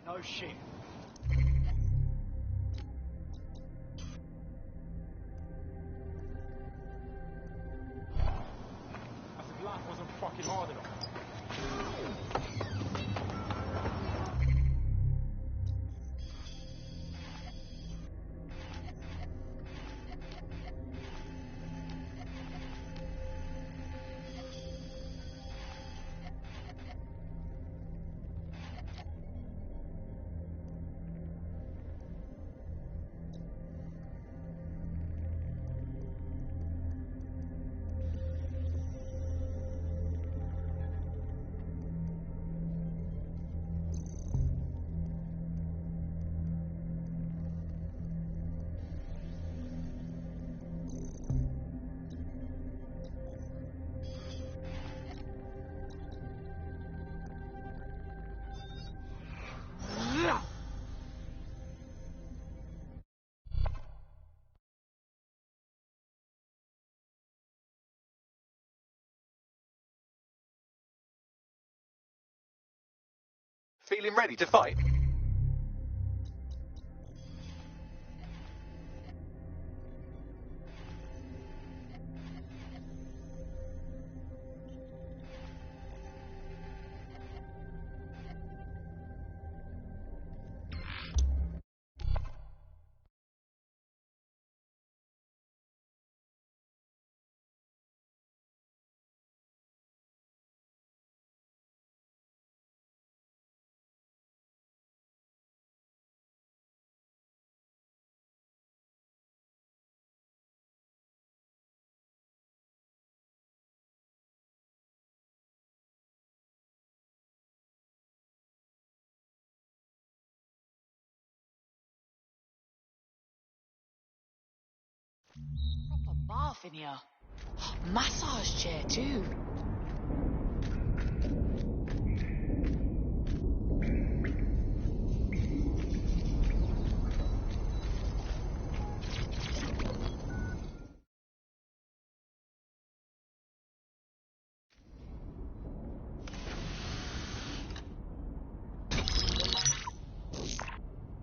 no shit. As if life wasn't fucking hard enough. Feeling ready to fight? Proper bath in here. Massage chair too.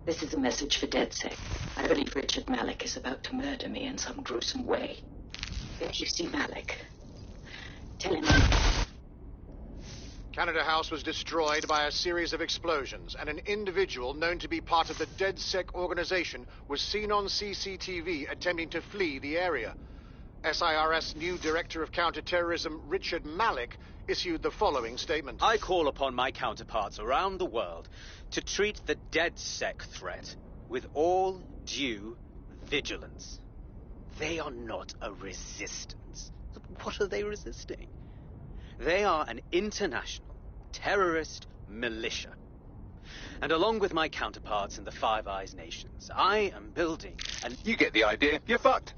This is a message for DedSec. I believe Richard Malik is about to murder me in some gruesome way. If you see Malik, tell him... Canada House was destroyed by a series of explosions, and an individual known to be part of the DedSec organization was seen on CCTV attempting to flee the area. SIRS new Director of Counterterrorism Richard Malik issued the following statement. I call upon my counterparts around the world to treat the DedSec threat with all due vigilance. They are not a resistance. What are they resisting? They are an international terrorist militia. And along with my counterparts in the Five Eyes nations, I am building an... You get the idea. You're fucked.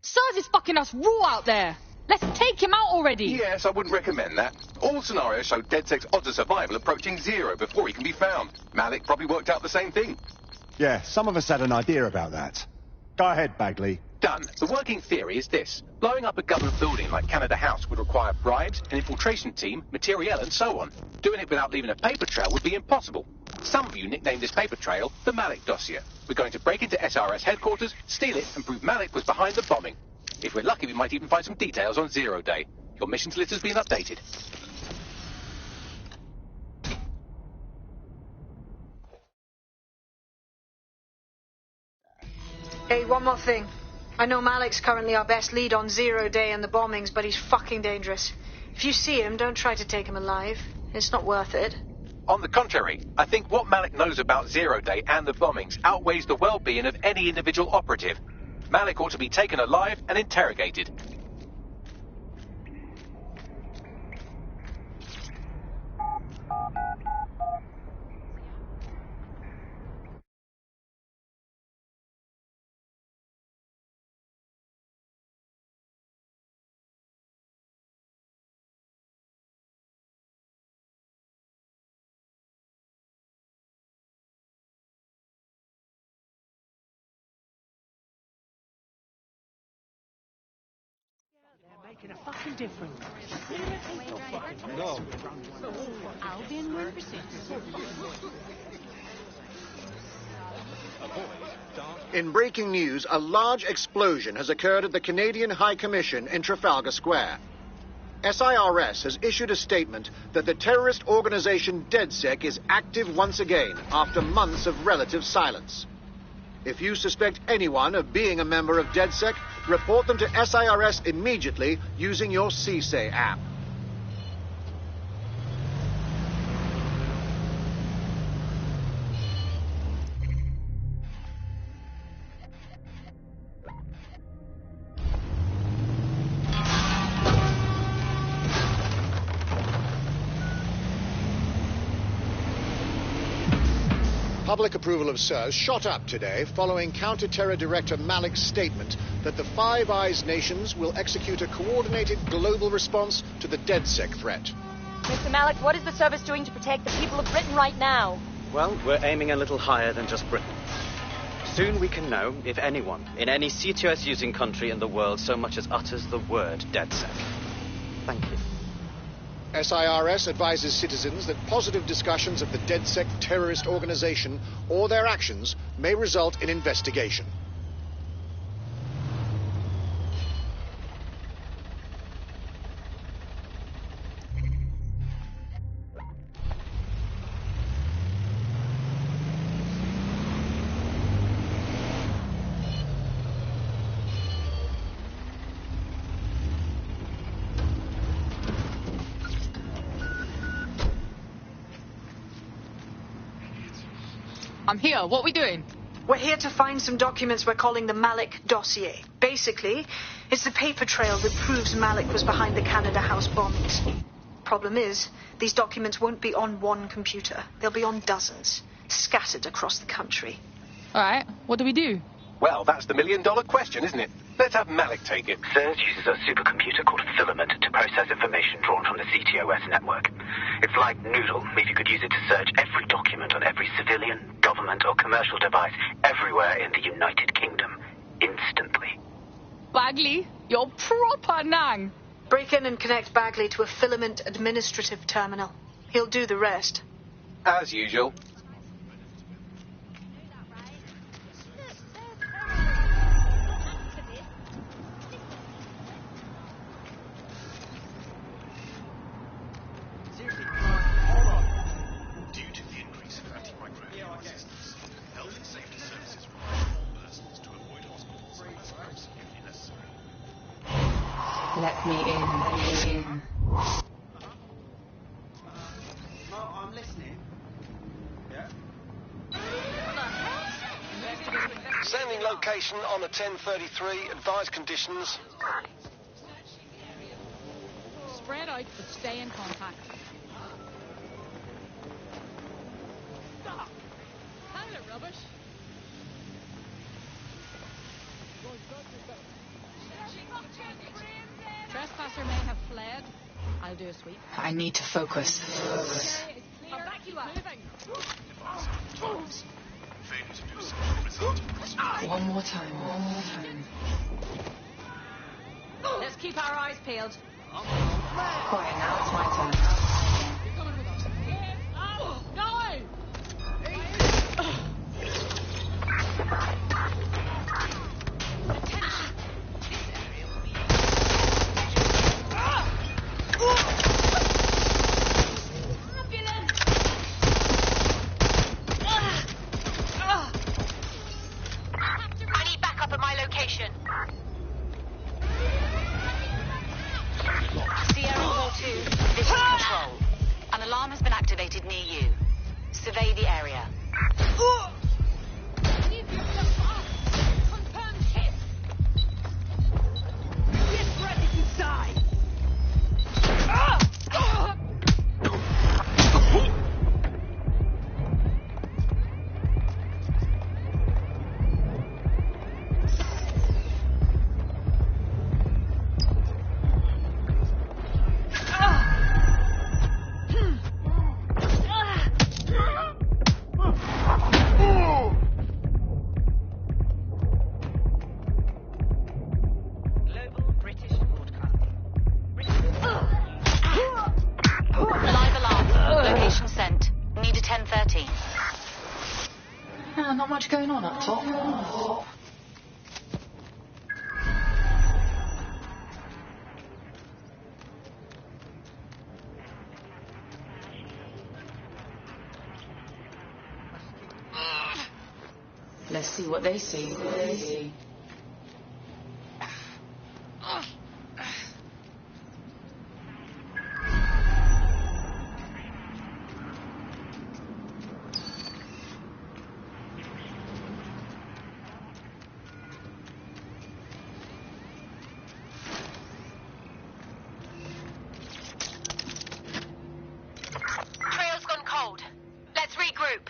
Sirs is fucking us raw out there. Let's take him out already. Yes, I wouldn't recommend that. All scenarios show DedSec's odds of survival approaching 0 before he can be found. Malik probably worked out the same thing. Yeah, some of us had an idea about that. Go ahead, Bagley. Done. The working theory is this. Blowing up a government building like Canada House would require bribes, an infiltration team, materiel, and so on. Doing it without leaving a paper trail would be impossible. Some of you nicknamed this paper trail the Malik dossier. We're going to break into SRS headquarters, steal it, and prove Malik was behind the bombing. If we're lucky, we might even find some details on Zero Day. Your missions list has been updated. Hey, one more thing. I know Malik's currently our best lead on Zero Day and the bombings, but he's fucking dangerous. If you see him, don't try to take him alive. It's not worth it. On the contrary, I think what Malik knows about Zero Day and the bombings outweighs the well-being of any individual operative. Malik ought to be taken alive and interrogated. Making a fucking difference. No. Albion 1%. In breaking news, a large explosion has occurred at the Canadian High Commission in Trafalgar Square. SIRS has issued a statement that the terrorist organization DedSec is active once again after months of relative silence. If you suspect anyone of being a member of DedSec, report them to SIRS immediately using your CSAY app. Public approval of SIRS shot up today following Counter-Terror Director Malik's statement that the Five Eyes nations will execute a coordinated global response to the DedSec threat. Mr. Malik, what is the service doing to protect the people of Britain right now? Well, we're aiming a little higher than just Britain. Soon we can know if anyone in any CTOS-using country in the world so much as utters the word DedSec. Thank you. SIRS advises citizens that positive discussions of the DedSec terrorist organization or their actions may result in investigation. I'm here. What are we doing? We're here to find some documents we're calling the Malik dossier. Basically, it's the paper trail that proves Malik was behind the Canada House bombings. Problem is, these documents won't be on one computer. They'll be on dozens, scattered across the country. All right. What do we do? Well, that's the million-dollar question, isn't it? Let's have Malik take it. SIRS uses a supercomputer called Filament to process information drawn from the CTOS network. It's like Noodle if you could use it to search every document on every civilian, government or commercial device everywhere in the United Kingdom, instantly. Bagley, you're proper nang. Break in and connect Bagley to a Filament administrative terminal. He'll do the rest. As usual. Let me in. I'm listening. Yeah? Sending location on a 1033. Advised conditions. Spread out, but stay in contact. Stop! Pile of rubbish. Trespasser may have fled. I'll do a sweep. I need to focus. I'll back you up. One more time. Let's keep our eyes peeled. Quiet, now it's my turn. You're coming with us. No! I need backup at my location. Sierra 4-2, this is Control. An alarm has been activated near you. Survey the area. Confirmed hit. This threat is inside. Not much going on up top. Let's see what they see. Trail's gone cold. Let's regroup.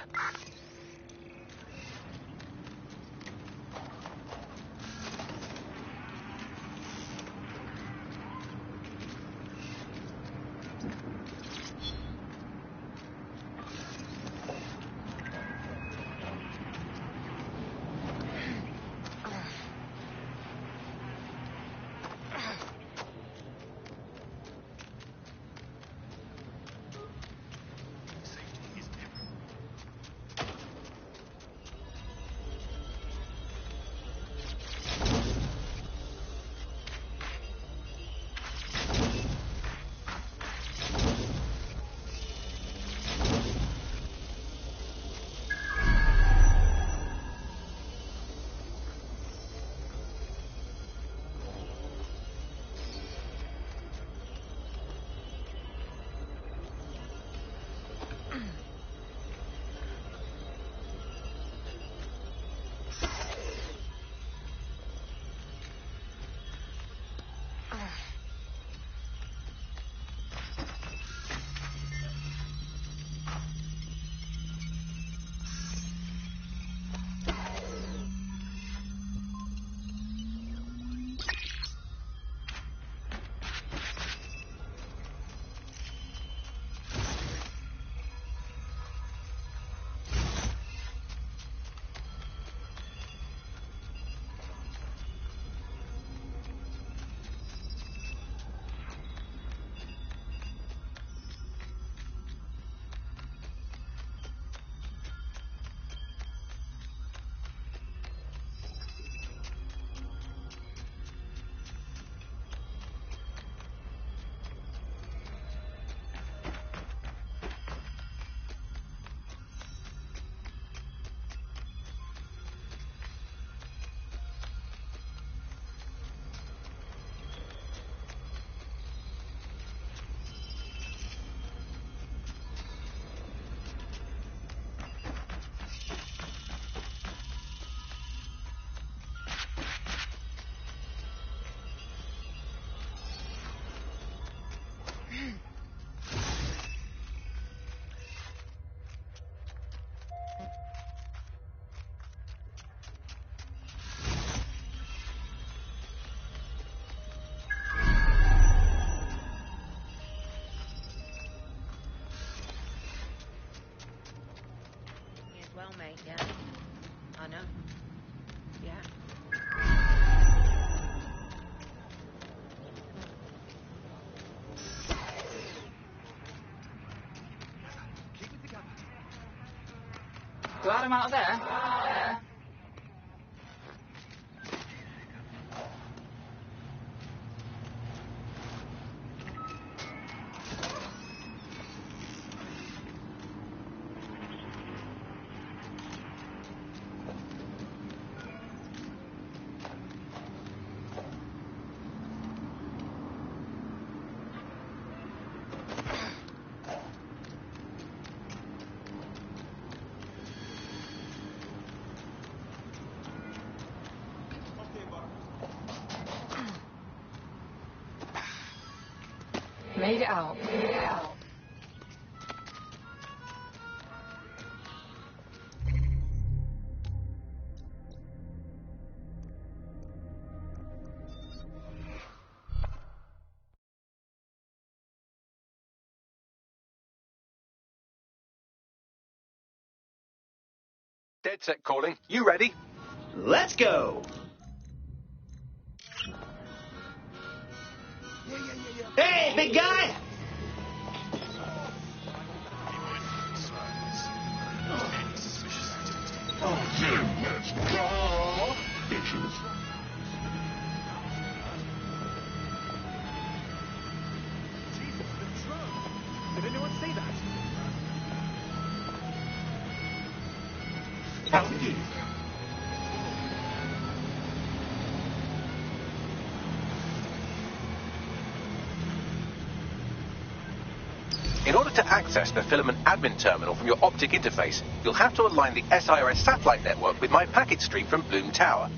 Well, mate, yeah. I know. Yeah. Glad I'm out of there. Made it out. DedSec calling. You ready? Let's go! Hey, big guy! Oh, dear. In order to access the filament admin terminal from your optic interface, you'll have to align the SIRS satellite network with my packet stream from Bloom Tower.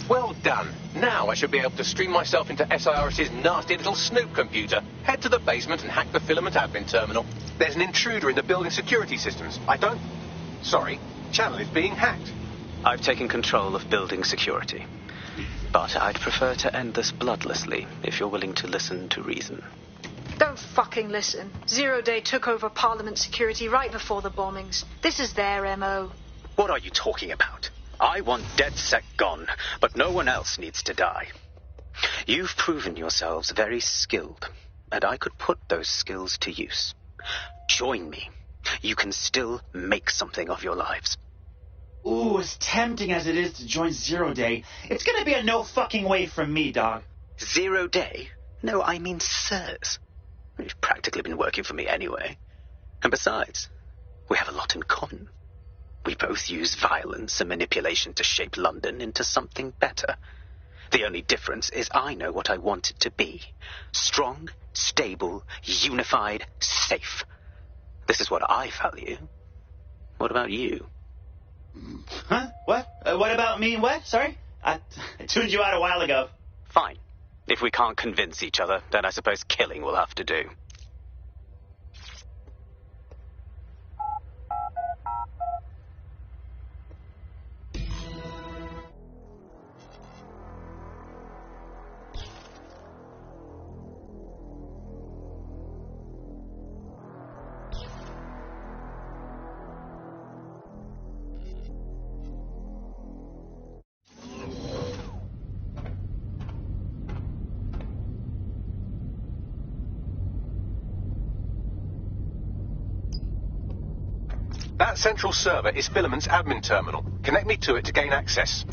Well done. Now I should be able to stream myself into SIRS's nasty little snoop computer, head to the basement and hack the filament admin terminal. There's an intruder in the building security systems. Sorry, channel is being hacked. I've taken control of building security. But I'd prefer to end this bloodlessly, if you're willing to listen to reason. Don't fucking listen. Zero Day took over Parliament security right before the bombings. This is their MO. What are you talking about? I want DedSec gone, but no one else needs to die. You've proven yourselves very skilled, and I could put those skills to use. Join me. You can still make something of your lives. Ooh, as tempting as it is to join Zero Day, it's gonna be a no fucking way from me, dog. Zero Day? No, I mean SIRS. You've practically been working for me anyway. And besides, we have a lot in common. We both use violence and manipulation to shape London into something better. The only difference is I know what I want it to be. Strong, stable, unified, safe. This is what I value. What about you? Huh? What? What about me? What? Sorry? I tuned you out a while ago. Fine. If we can't convince each other, then I suppose killing will have to do. That central server is Filament's admin terminal. Connect me to it to gain access.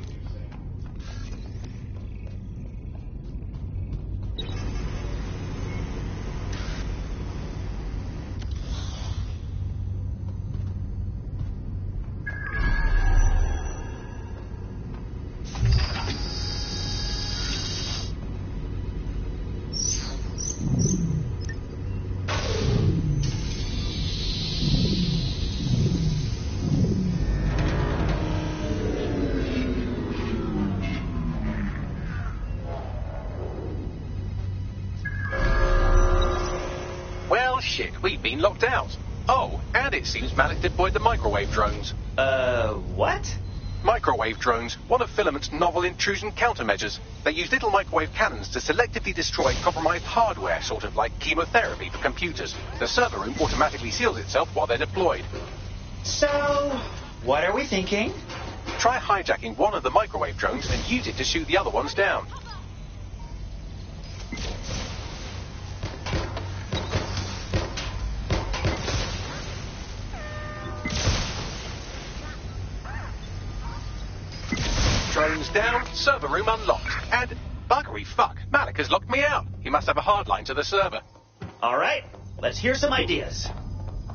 Shit, we've been locked out. Oh, and it seems Malik deployed the microwave drones. What? Microwave drones, one of Filament's novel intrusion countermeasures. They use little microwave cannons to selectively destroy compromised hardware, sort of like chemotherapy for computers. The server room automatically seals itself while they're deployed. So, what are we thinking? Try hijacking one of the microwave drones and use it to shoot the other ones down. Drones down, server room unlocked. And buggery fuck, Malik has locked me out. He must have a hard line to the server. All right, let's hear some ideas.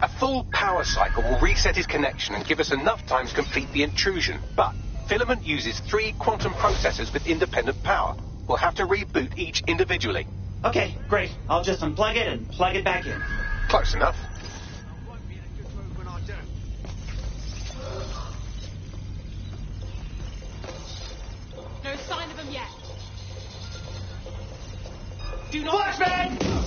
A full power cycle will reset his connection and give us enough time to complete the intrusion. But Filament uses 3 quantum processors with independent power. We'll have to reboot each individually. Okay, great. I'll just unplug it and plug it back in. Close enough. No sign of him yet. Do not flashbang!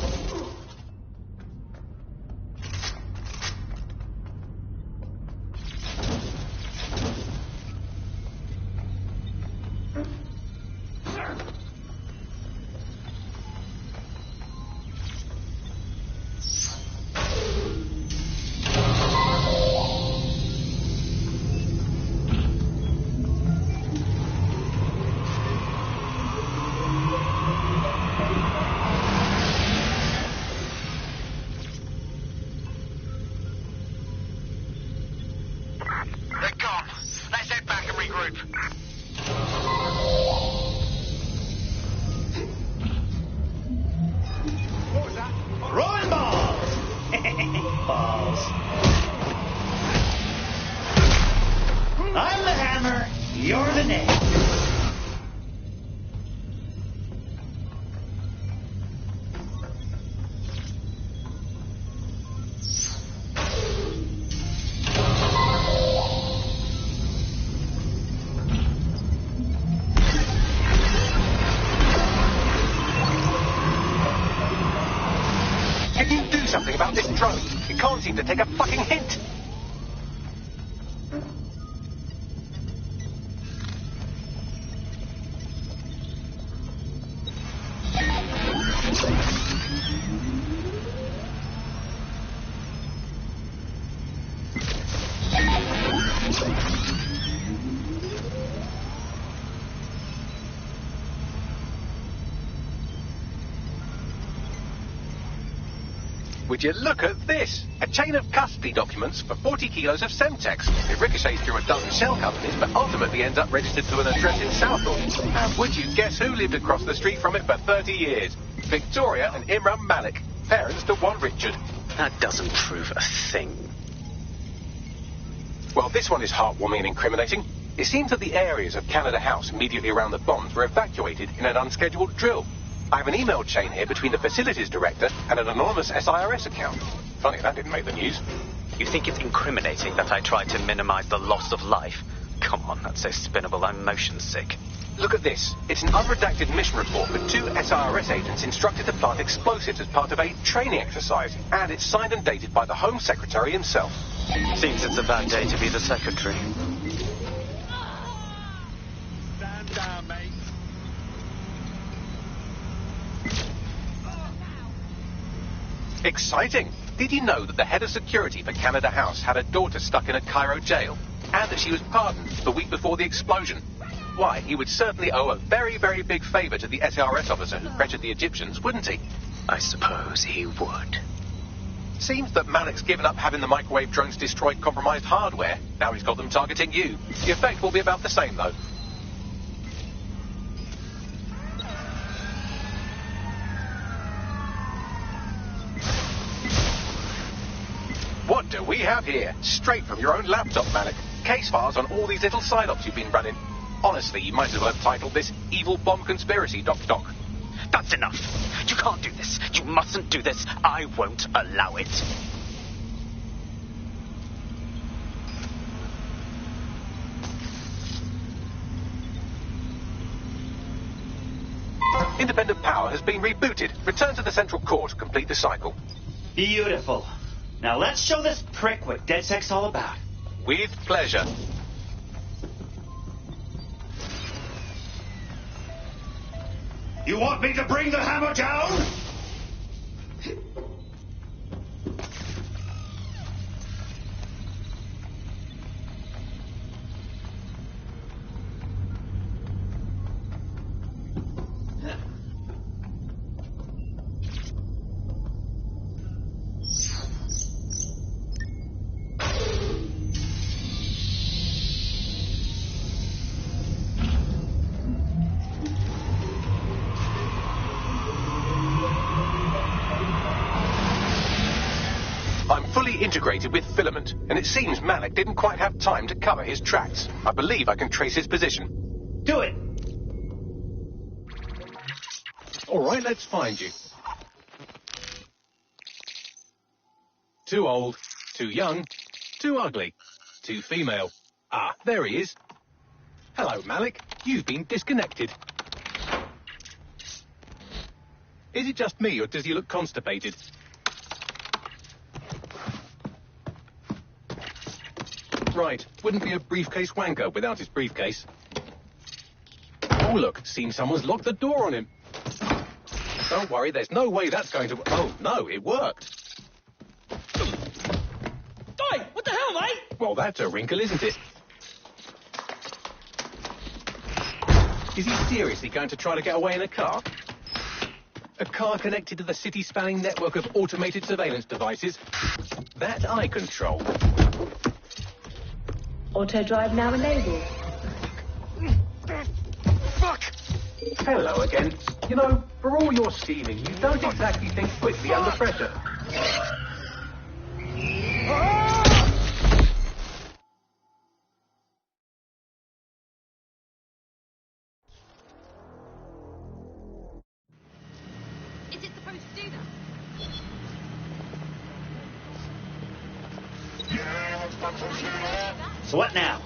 You're the name. Can you do something about this drone? It can't seem to take a fucking hint. Would you look at this? A chain of custody documents for 40 kilos of Semtex. It ricochets through a dozen shell companies, but ultimately ends up registered to an address in Southall. And would you guess who lived across the street from it for 30 years? Victoria and Imran Malik, parents to one Richard. That doesn't prove a thing. Well, this one is heartwarming and incriminating. It seems that the areas of Canada House immediately around the bombs were evacuated in an unscheduled drill. I have an email chain here between the facilities director and an anonymous SIRS account. Funny that didn't make the news. You think it's incriminating that I tried to minimize the loss of life? Come on, that's so spinnable, I'm motion sick. Look at this. It's an unredacted mission report with 2 SIRS agents instructed to plant explosives as part of a training exercise. And it's signed and dated by the Home Secretary himself. Seems it's a bad day to be the secretary. Stand down, mate. Exciting! Did you know that the head of security for Canada House had a daughter stuck in a Cairo jail? And that she was pardoned the week before the explosion? Why, he would certainly owe a very, very big favour to the SRS officer who pressured the Egyptians, wouldn't he? I suppose he would. Seems that Malik's given up having the microwave drones destroy compromised hardware. Now he's got them targeting you. The effect will be about the same, though. What do we have here? Straight from your own laptop, Malik. Case files on all these little side-ops you've been running. Honestly, you might as well have titled this Evil Bomb Conspiracy, Doc. That's enough. You can't do this. You mustn't do this. I won't allow it. Independent power has been rebooted. Return to the central core to complete the cycle. Beautiful. Now let's show this prick what DedSec's all about. With pleasure. You want me to bring the hammer down? Integrated with filament, and it seems Malik didn't quite have time to cover his tracks. I believe I can trace his position. Do it! All right, let's find you. Too old, too young, too ugly, too female. Ah, there he is. Hello, Malik. You've been disconnected. Is it just me, or does he look constipated? Right, wouldn't be a briefcase wanker without his briefcase. Oh, look, seems someone's locked the door on him. Don't worry, there's no way that's going to... Oh, no, it worked. Oi, what the hell, mate? Well, that's a wrinkle, isn't it? Is he seriously going to try to get away in a car? A car connected to the city-spanning network of automated surveillance devices? That I control. Auto drive now enabled. Fuck! Hello again. You know, for all your scheming, you don't exactly think quickly under pressure. supposed to do that? So what now?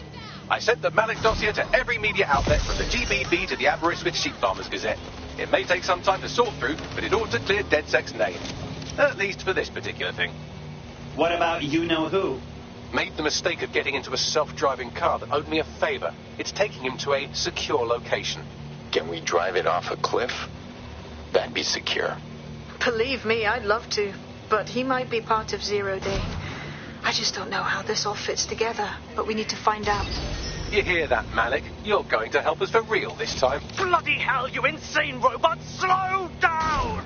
I sent the Malik dossier to every media outlet from the GBB to the Aberystwyth Sheep Farmers Gazette. It may take some time to sort through, but it ought to clear DedSec's name. At least for this particular thing. What about you-know-who? Made the mistake of getting into a self-driving car that owed me a favor. It's taking him to a secure location. Can we drive it off a cliff? That'd be secure. Believe me, I'd love to. But he might be part of Zero Day. I just don't know how this all fits together. But we need to find out. You hear that, Malik? You're going to help us for real this time. Bloody hell, you insane robot! Slow down!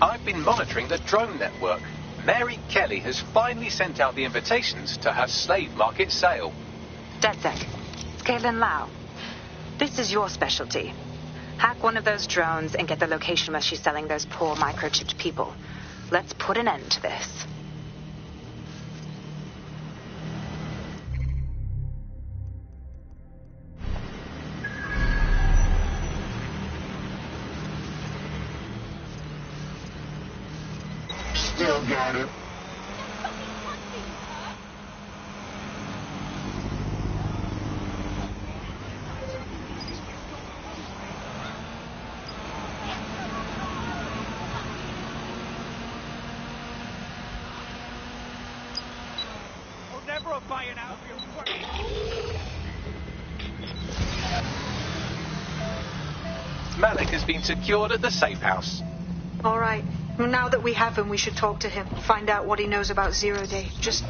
I've been monitoring the drone network. Mary Kelly has finally sent out the invitations to her slave market sale. DedSec, it's Caitlin Lau. This is your specialty. Hack one of those drones and get the location where she's selling those poor microchipped people. Let's put an end to this. Still got it. I'll never buy an outfield. Malik has been secured at the safe house. All right. Well, now that we have him, we should talk to him. Find out what he knows about Zero Day. Just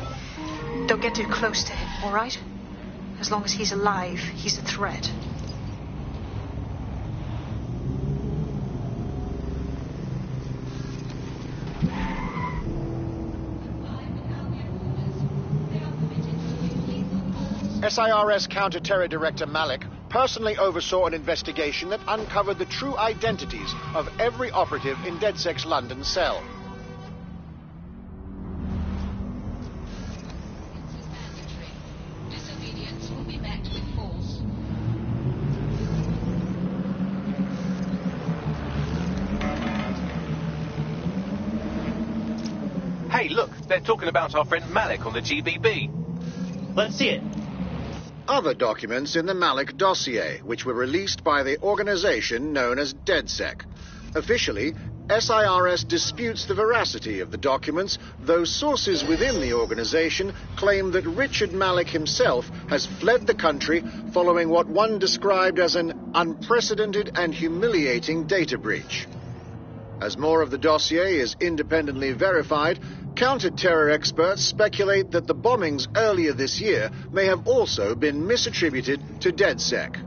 don't get too close to him, all right? As long as he's alive, he's a threat. SIRS Counter-Terror Director Malik personally oversaw an investigation that uncovered the true identities of every operative in DedSec's London cell. Disobedience will be met with force. Hey, look, they're talking about our friend Malik on the GBB. Let's see it. Other documents in the Malik dossier, which were released by the organization known as DedSec. Officially, SIRS disputes the veracity of the documents, though sources within the organization claim that Richard Malik himself has fled the country following what one described as an unprecedented and humiliating data breach. As more of the dossier is independently verified, counter-terror experts speculate that the bombings earlier this year may have also been misattributed to DedSec.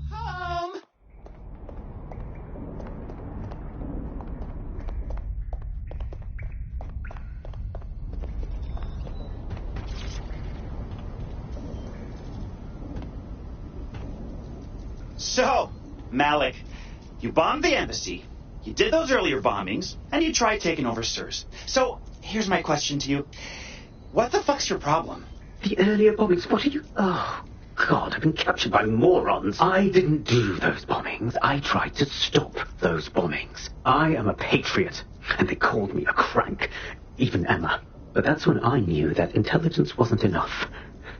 Home! So, Malik, you bombed the embassy, you did those earlier bombings, and you tried taking over SIRS. So, here's my question to you. What the fuck's your problem? The earlier bombings, what are you... Oh, God, I've been captured by morons. I didn't do those bombings. I tried to stop those bombings. I am a patriot, and they called me a crank. even Emma. But that's when I knew that intelligence wasn't enough.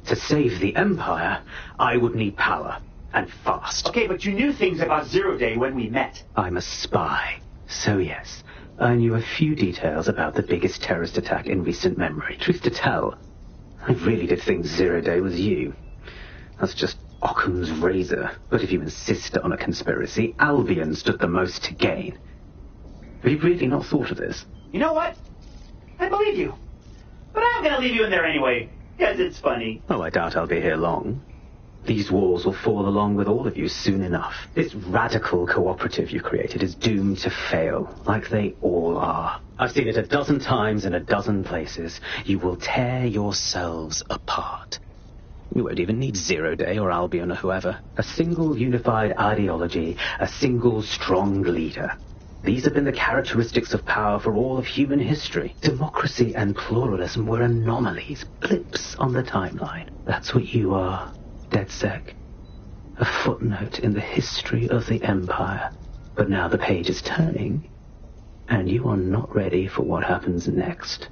To save the Empire, I would need power, and fast. Okay, but you knew things about Zero Day when we met. I'm a spy, so yes, I knew a few details about the biggest terrorist attack in recent memory. Truth to tell, I really did think Zero Day was you. That's just Occam's razor. But if you insist on a conspiracy, Albion stood the most to gain. Have you really not thought of this? You know what? I believe you. But I'm gonna leave you in there anyway, because it's funny. Oh, I doubt I'll be here long. These walls will fall along with all of you soon enough. This radical cooperative you created is doomed to fail, like they all are. I've seen it a dozen times in a dozen places. You will tear yourselves apart. You won't even need Zero Day or Albion or whoever. A single unified ideology, a single strong leader. These have been the characteristics of power for all of human history. Democracy and pluralism were anomalies, blips on the timeline. That's what you are, DedSec. A footnote in the history of the Empire. But now the page is turning, and you are not ready for what happens next.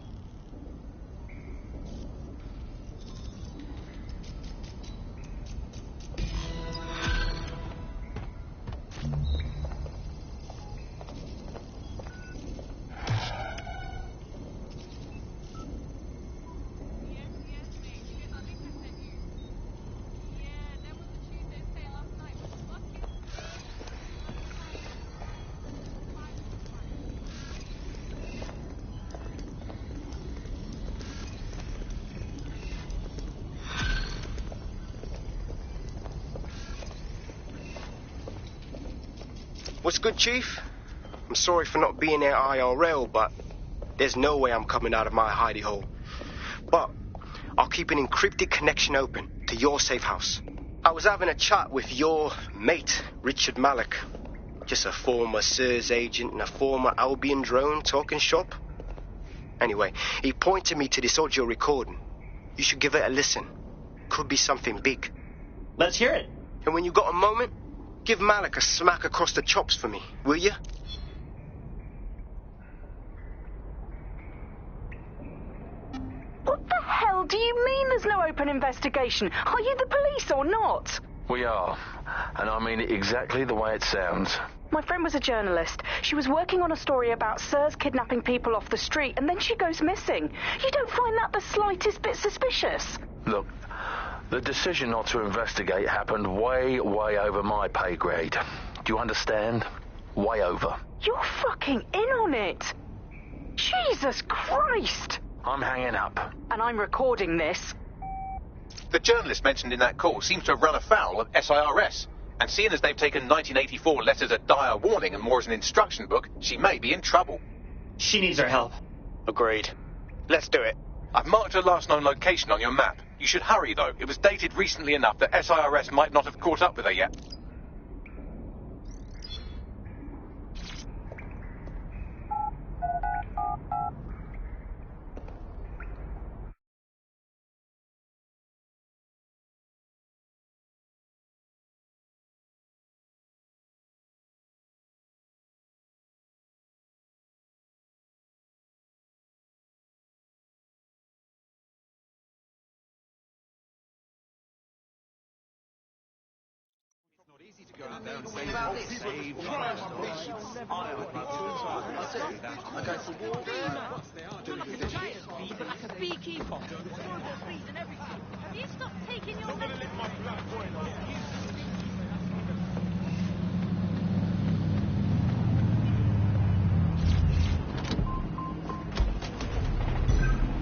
What's good, Chief? I'm sorry for not being there IRL, but there's no way I'm coming out of my hidey hole. But I'll keep an encrypted connection open to your safe house. I was having a chat with your mate, Richard Malik. Just a former SIRS agent and a former Albion drone talking shop. Anyway, he pointed me to this audio recording. You should give it a listen. Could be something big. Let's hear it. And when you got a moment, give Malik a smack across the chops for me, will you? What the hell do you mean there's no open investigation? Are you the police or not? We are. And I mean it exactly the way it sounds. My friend was a journalist. She was working on a story about SIRS kidnapping people off the street, and then she goes missing. You don't find that the slightest bit suspicious? Look, the decision not to investigate happened way, way over my pay grade. Do you understand? Way over. You're fucking in on it. Jesus Christ. I'm hanging up. And I'm recording this. The journalist mentioned in that call seems to have run afoul of SIRS. And seeing as they've taken 1984 less as a dire warning and more as an instruction book, she may be in trouble. She needs our help. Agreed. Let's do it. I've marked her last known location on your map. You should hurry, though. It was dated recently enough that SIRS might not have caught up with her yet.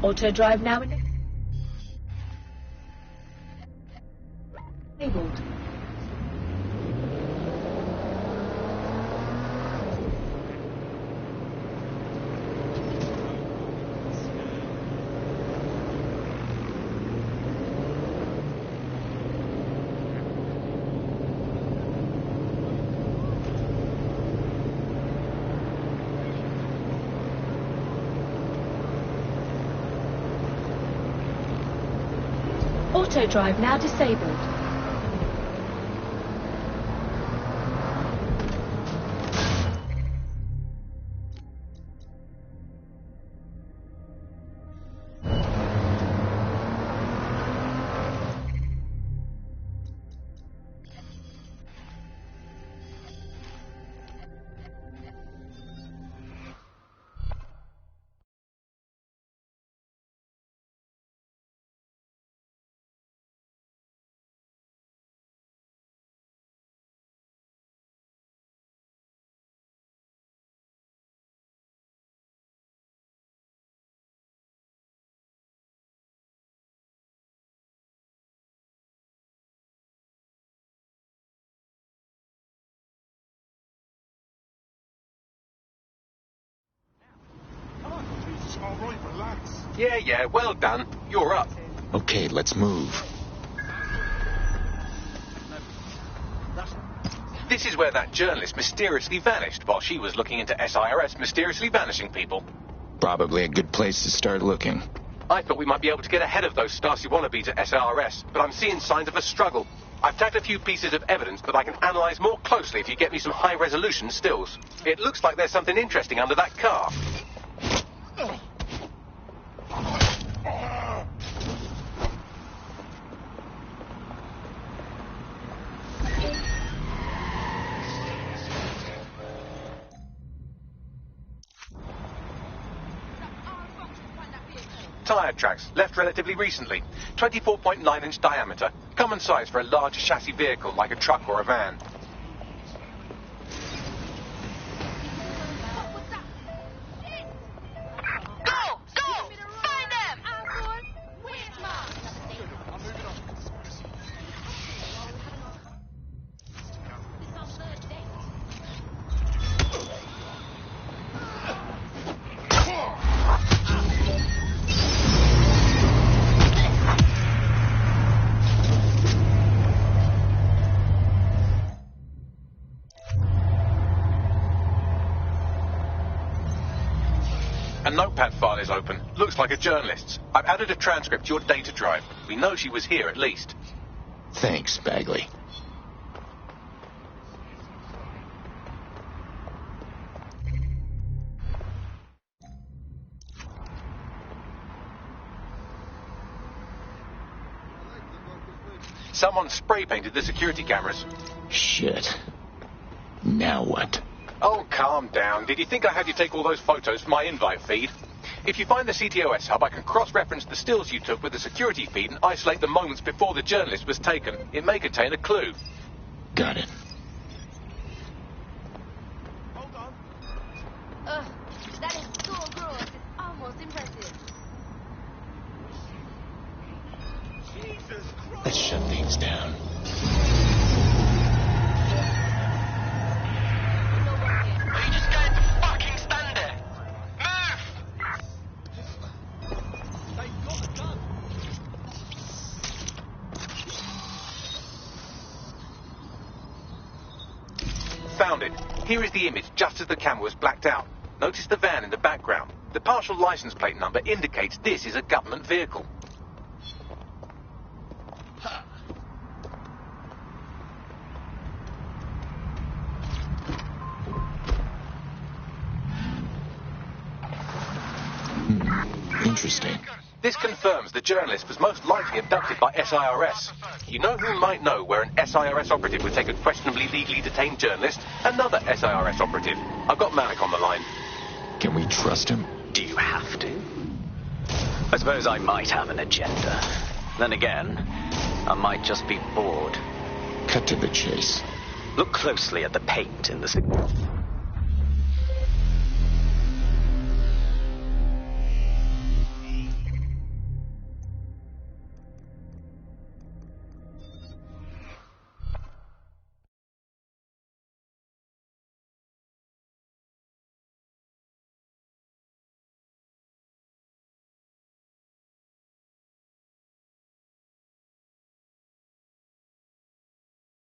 Auto drive now enabled. Auto drive now disabled. Yeah, well done. You're up. Okay, let's move. This is where that journalist mysteriously vanished while she was looking into SIRS mysteriously vanishing people. Probably a good place to start looking. I thought we might be able to get ahead of those Stasi wannabes at SIRS, but I'm seeing signs of a struggle. I've tagged a few pieces of evidence that I can analyze more closely if you get me some high-resolution stills. It looks like there's something interesting under that car. Tyre tracks, left relatively recently. 24.9-inch diameter. Common size for a large chassis vehicle like a truck or a van. A notepad file is open. Looks like a journalist's. I've added a transcript to your data drive. We know she was here at least. Thanks, Bagley. Someone spray painted the security cameras. Shit. Now what? Oh, calm down. Did you think I had you take all those photos for my invite feed? If you find the CTOS hub, I can cross-reference the stills you took with the security feed and isolate the moments before the journalist was taken. It may contain a clue. Got it. That is so gross. It's almost impressive. Jesus Christ. Let's shut things down. Found it. Here is the image just as the camera was blacked out. Notice the van in the background. The partial license plate number indicates this is a government vehicle. Interesting. This confirms the journalist was most likely abducted by SIRS. You know who might know where an SIRS operative would take a questionably legally detained journalist? Another SIRS operative. I've got Malik on the line. Can we trust him? Do you have to? I suppose I might have an agenda. Then again, I might just be bored. Cut to the chase. Look closely at the paint in the signal.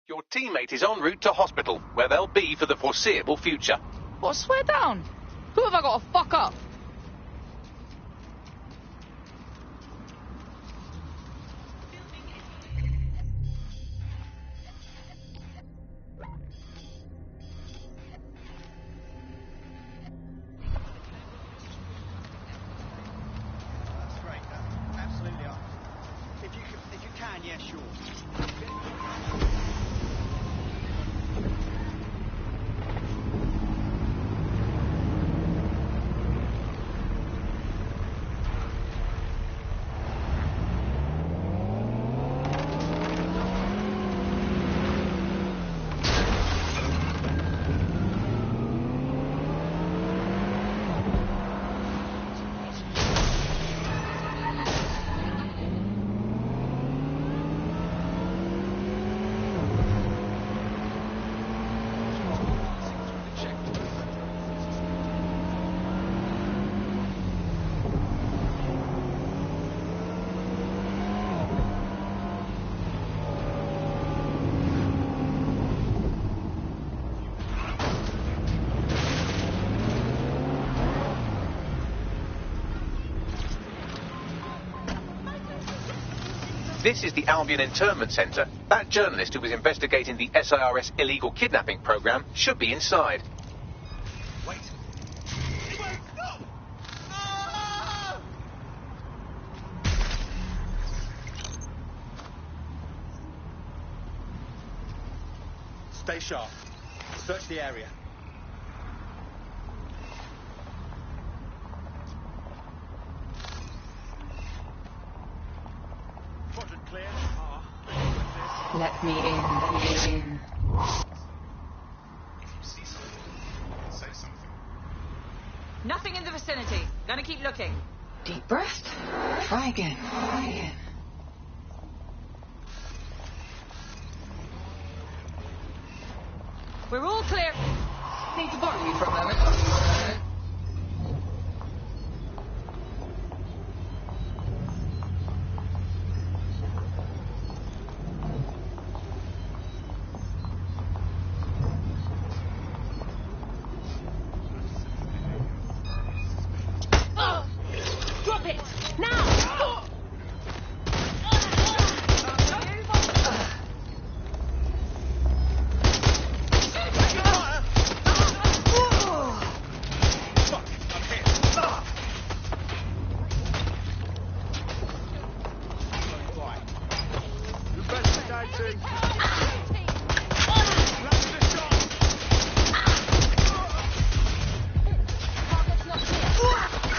Your teammate is en route to hospital, where they'll be for the foreseeable future. What, swear down? Who have I got to fuck up? That's great. Absolutely. If you can, yeah, sure. This is the Albion Internment Center. That journalist who was investigating the SIRS illegal kidnapping program should be inside. Wait. It won't stop! Stay sharp. Search the area. Quadrant clear. Let me in. Let me in. If you see something, say something. Nothing in the vicinity. Gonna keep looking. Deep breath. Try again. Try again. We're all clear. Need to borrow you for a moment. Drop it! Now!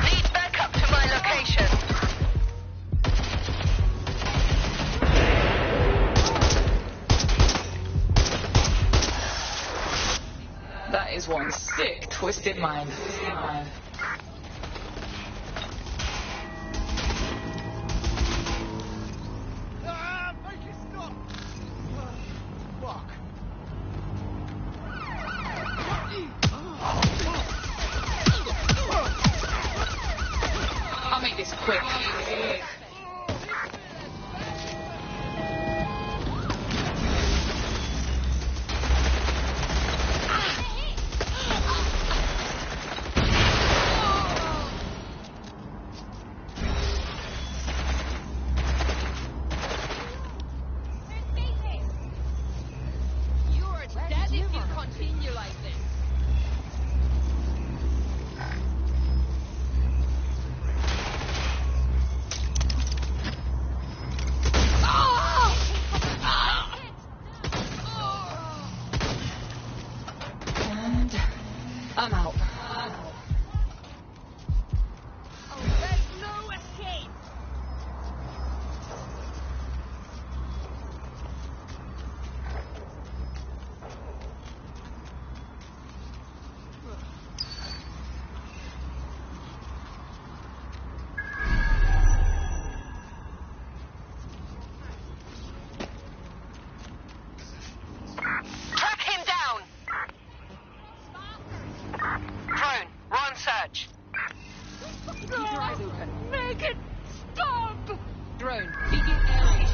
Lead back up to my location. That is one sick, twisted mind. Make it stop! Fuck. I'll make this quick. You're dead if you continue like this. And I'm out. Oh, there's no escape. Track him down. Drone, we're on search. Keep your eyes open. Make it stop! Drone, begin area.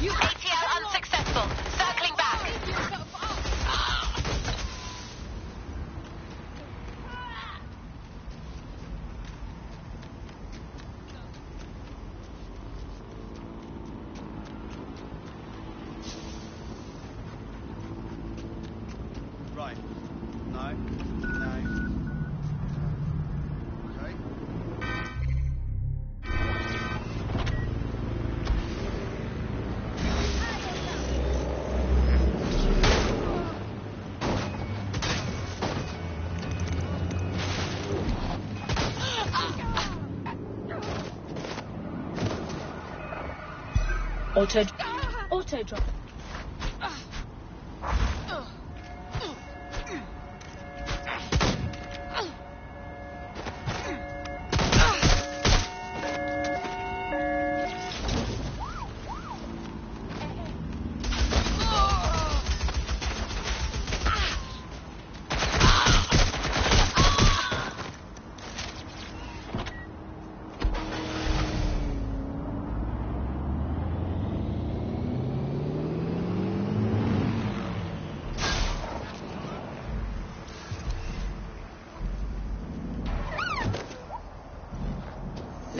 ATL unsuccessful. Circling back. Right. No. No. Okay. Auto drop.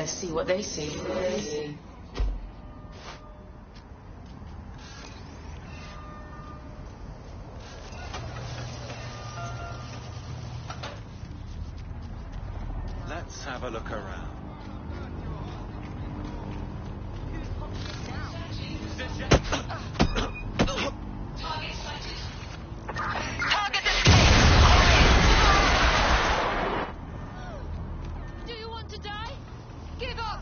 Let's see what they see. Let's have a look around. Do you want to die? Give up!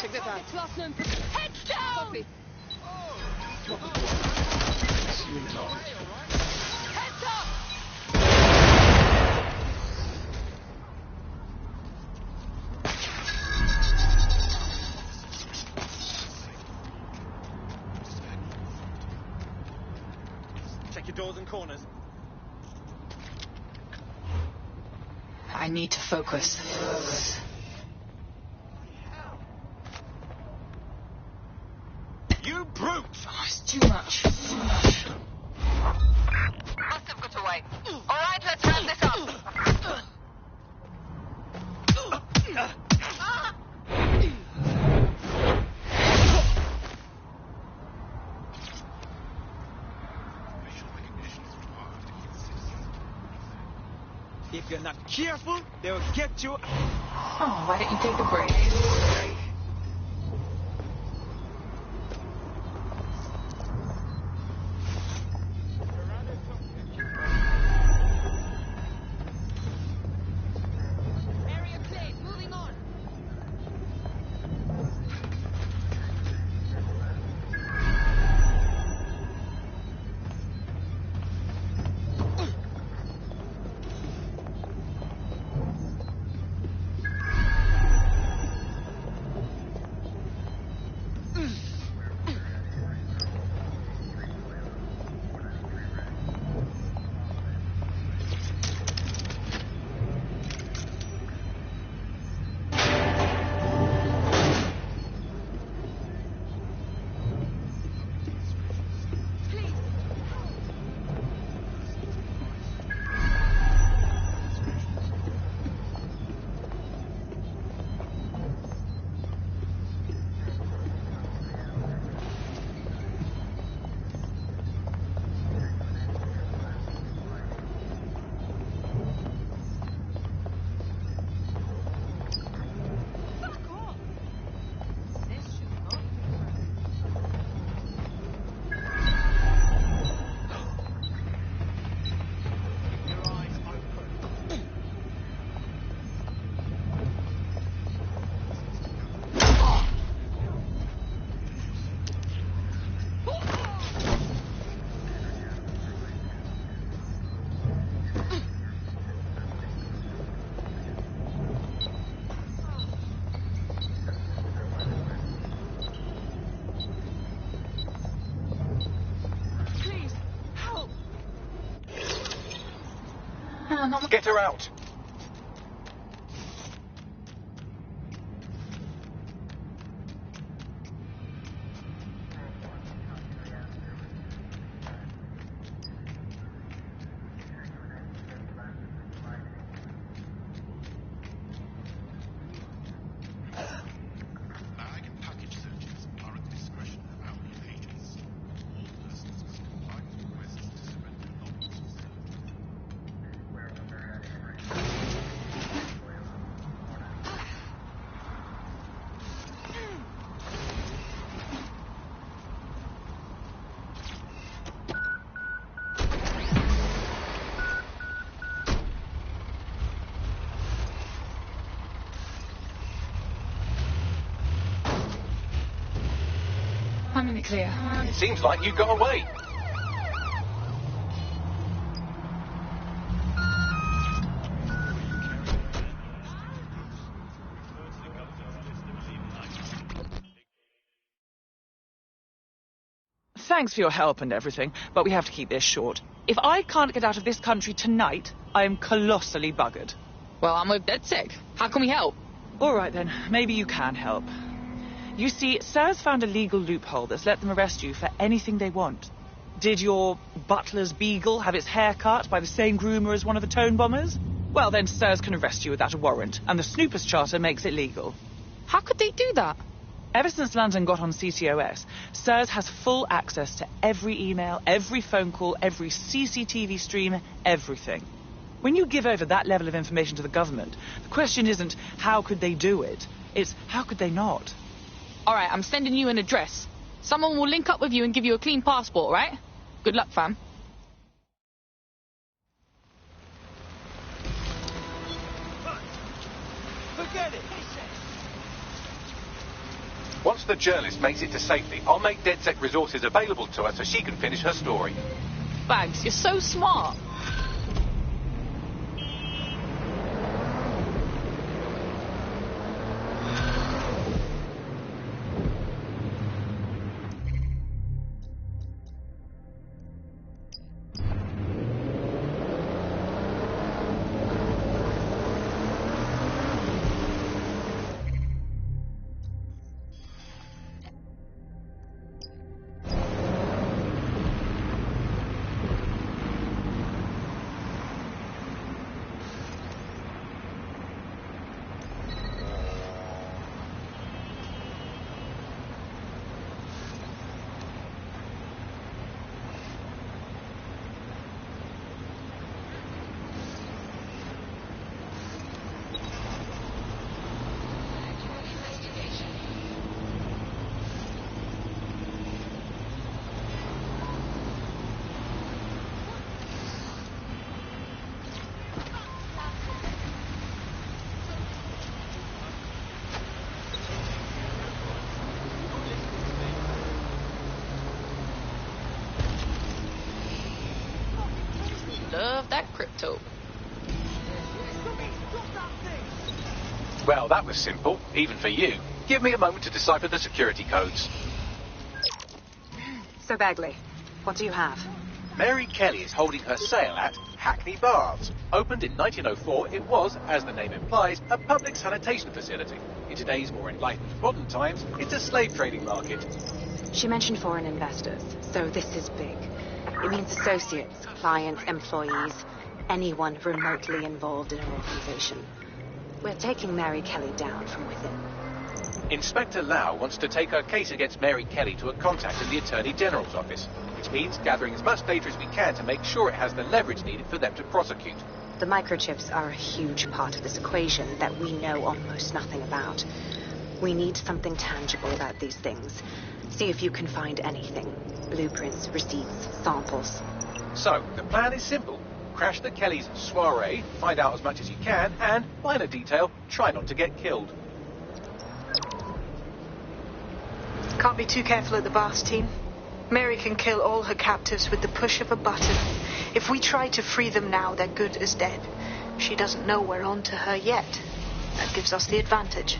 Target lost known. Heads down! Copy. Heads up! Check your doors and corners. I need to focus. You brute! Oh, it's too much. Must have got away. All right, let's wrap this up. If you're not careful, they'll get you. Oh, why don't you take a break? Area cleared. Moving on. Get her out! Clear. It seems like you got away. Thanks for your help and everything, but we have to keep this short. If I can't get out of this country tonight, I am colossally buggered. Well, I'm with DedSec. How can we help? All right then, maybe you can help. You see, SIRS found a legal loophole that's let them arrest you for anything they want. Did your butler's beagle have its hair cut by the same groomer as one of the tone bombers? Well, then SIRS can arrest you without a warrant, and the Snoopers Charter makes it legal. How could they do that? Ever since London got on CTOS, SIRS has full access to every email, every phone call, every CCTV stream, everything. When you give over that level of information to the government, the question isn't how could they do it, it's how could they not? All right, I'm sending you an address. Someone will link up with you and give you a clean passport, right? Good luck, fam. Forget it. Once the journalist makes it to safety, I'll make DedSec resources available to her so she can finish her story. Bags, you're so smart. Love that crypto. Well, that was simple, even for you. Give me a moment to decipher the security codes. So, Bagley, what do you have? Mary Kelly is holding her sale at Hackney Baths. Opened in 1904, it was, as the name implies, a public sanitation facility. In today's more enlightened modern times, it's a slave trading market. She mentioned foreign investors, so this is big. It means associates, clients, employees, anyone remotely involved in her organization. We're taking Mary Kelly down from within. Inspector Lau wants to take her case against Mary Kelly to a contact in the Attorney General's office, which means gathering as much data as we can to make sure it has the leverage needed for them to prosecute. The microchips are a huge part of this equation that we know almost nothing about. We need something tangible about these things. See if you can find anything. Blueprints, receipts, samples. So, the plan is simple. Crash the Kellys' soiree, find out as much as you can, and, minor detail, try not to get killed. Can't be too careful at the Baths team. Mary can kill all her captives with the push of a button. If we try to free them now, they're good as dead. She doesn't know we're on to her yet. That gives us the advantage.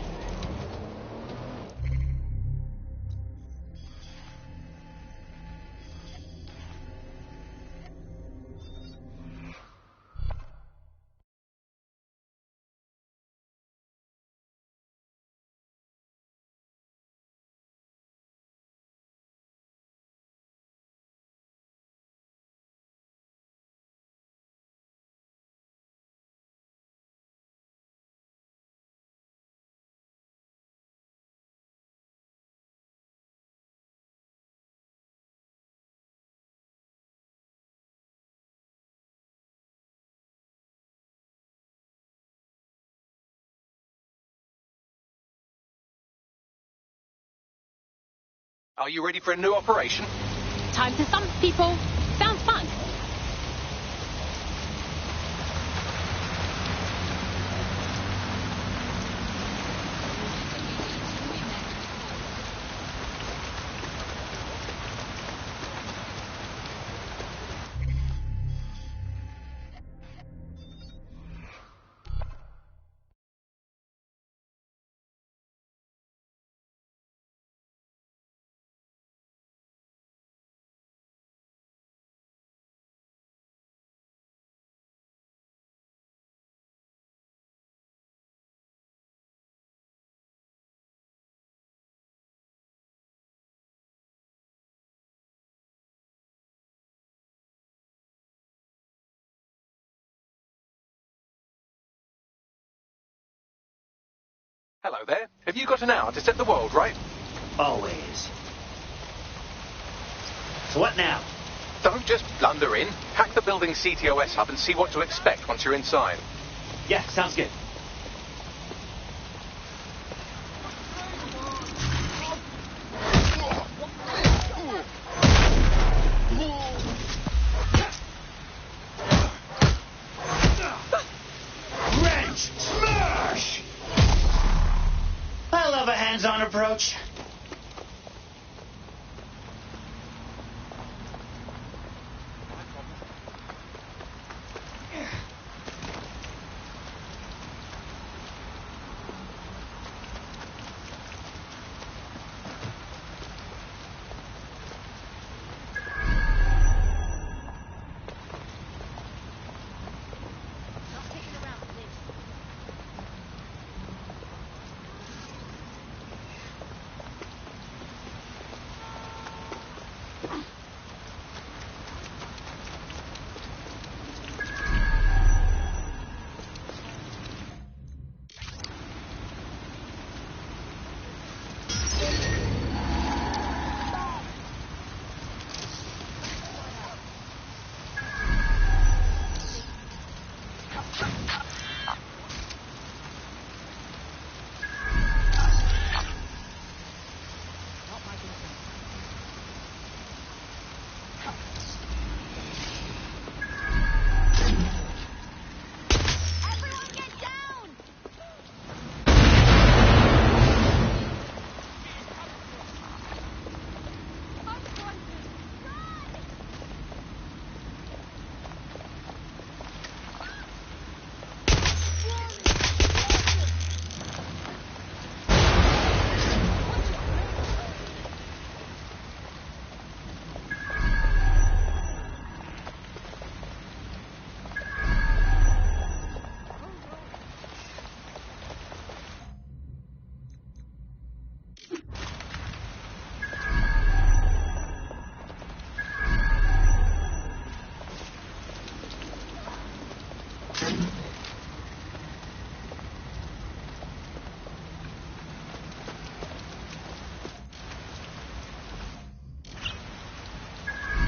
Are you ready for a new operation? Time to thump people. Sounds fun. Hello there. Have you got an hour to set the world right? Always. So what now? Don't just blunder in. Hack the building's CTOS hub and see what to expect once you're inside. Yeah, sounds good. Wrench! Smash! I love a hands-on approach.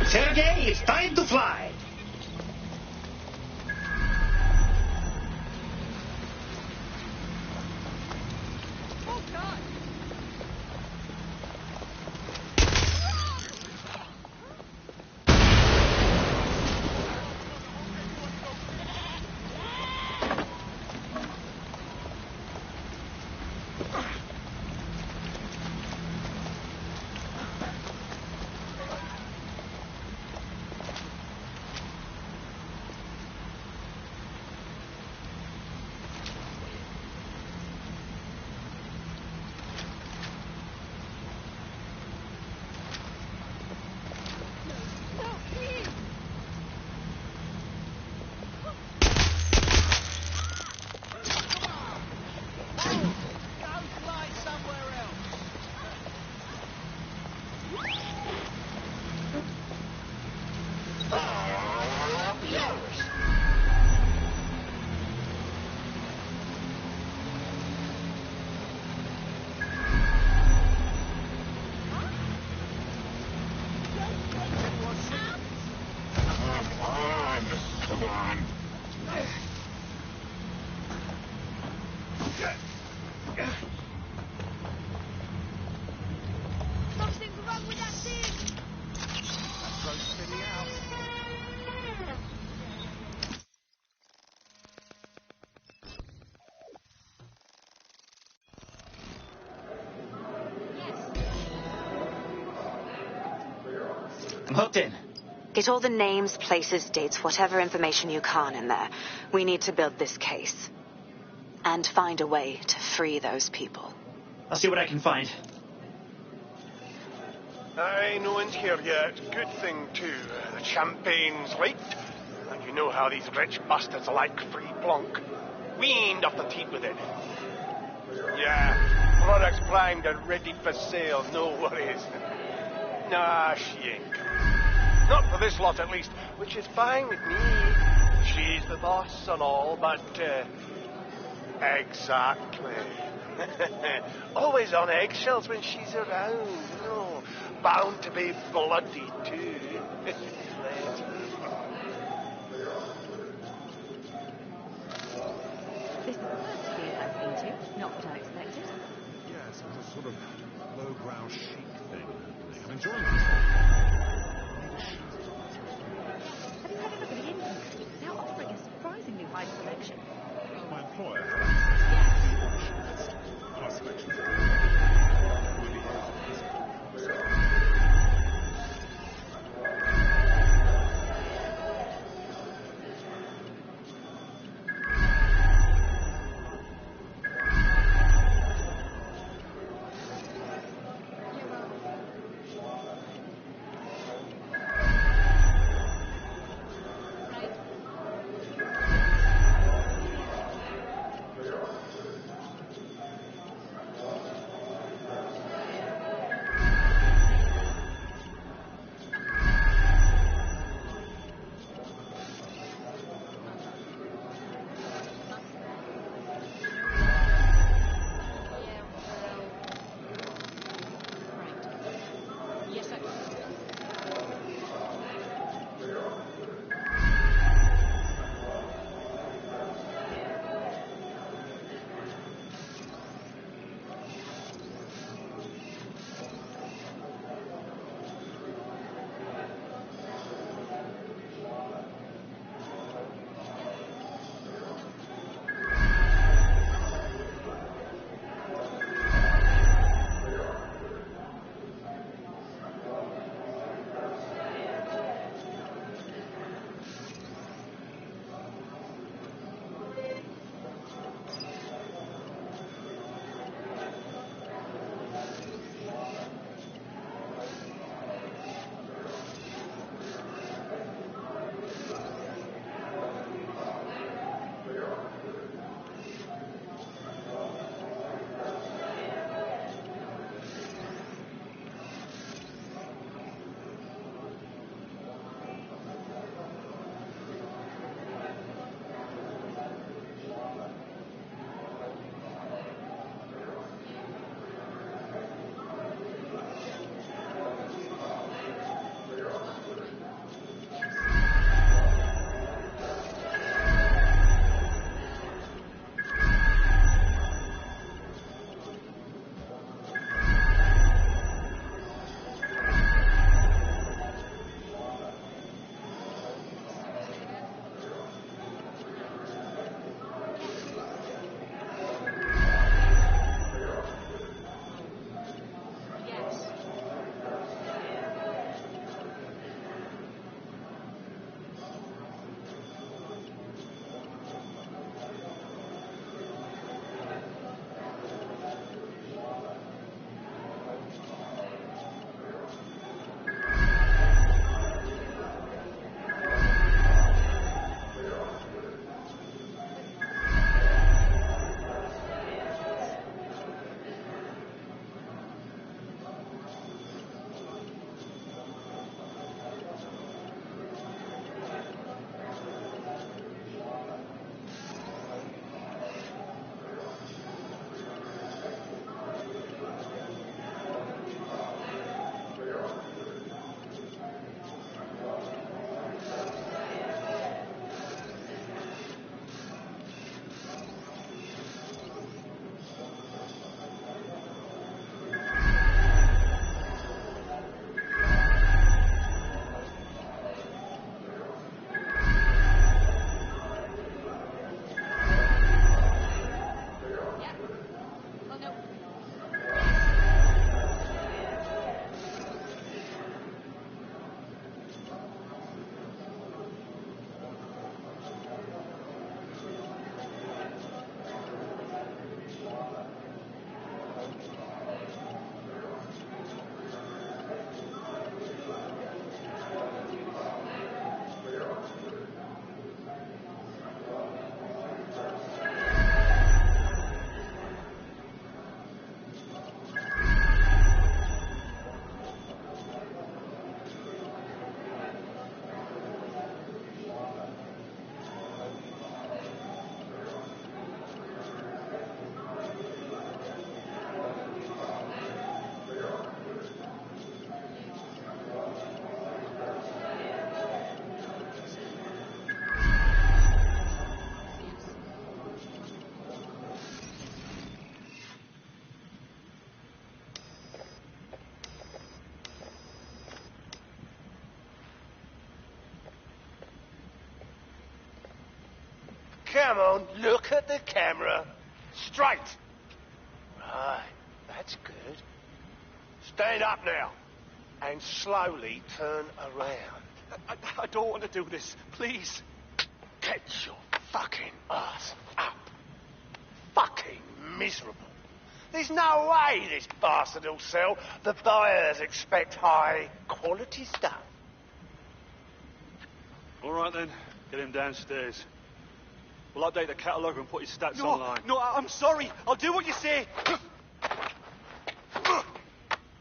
Sergei, it's time to fly. I'm hooked in. Get all the names, places, dates, whatever information you can in there. We need to build this case. And find a way to free those people. I'll see what I can find. Aye, no one's here yet. Good thing, too. The champagne's late. And you know how these rich bastards like free plonk. We ain't off the teat with it. Yeah, products primed and ready for sale, no worries. Nah, she ain't coming. Not for this lot, at least, which is fine with me. She's the boss and all, but, exactly. Always on eggshells when she's around. No, bound to be bloody too. This is the first theatre I've been to. Not what I expected. Yes, it was a sort of lowbrow chic thing. I'm enjoying this. Have you had a look at the income street? They're offering a surprisingly wide selection. My employer. Our selection. Come on, look at the camera. Straight. Right, that's good. Stand up now. And slowly turn around. I don't want to do this. Please. Get your fucking ass up. Fucking miserable. There's no way this bastard will sell. The buyers expect high quality stuff. All right then, get him downstairs. We'll update the catalogue and put his stats online. No, I'm sorry. I'll do what you say.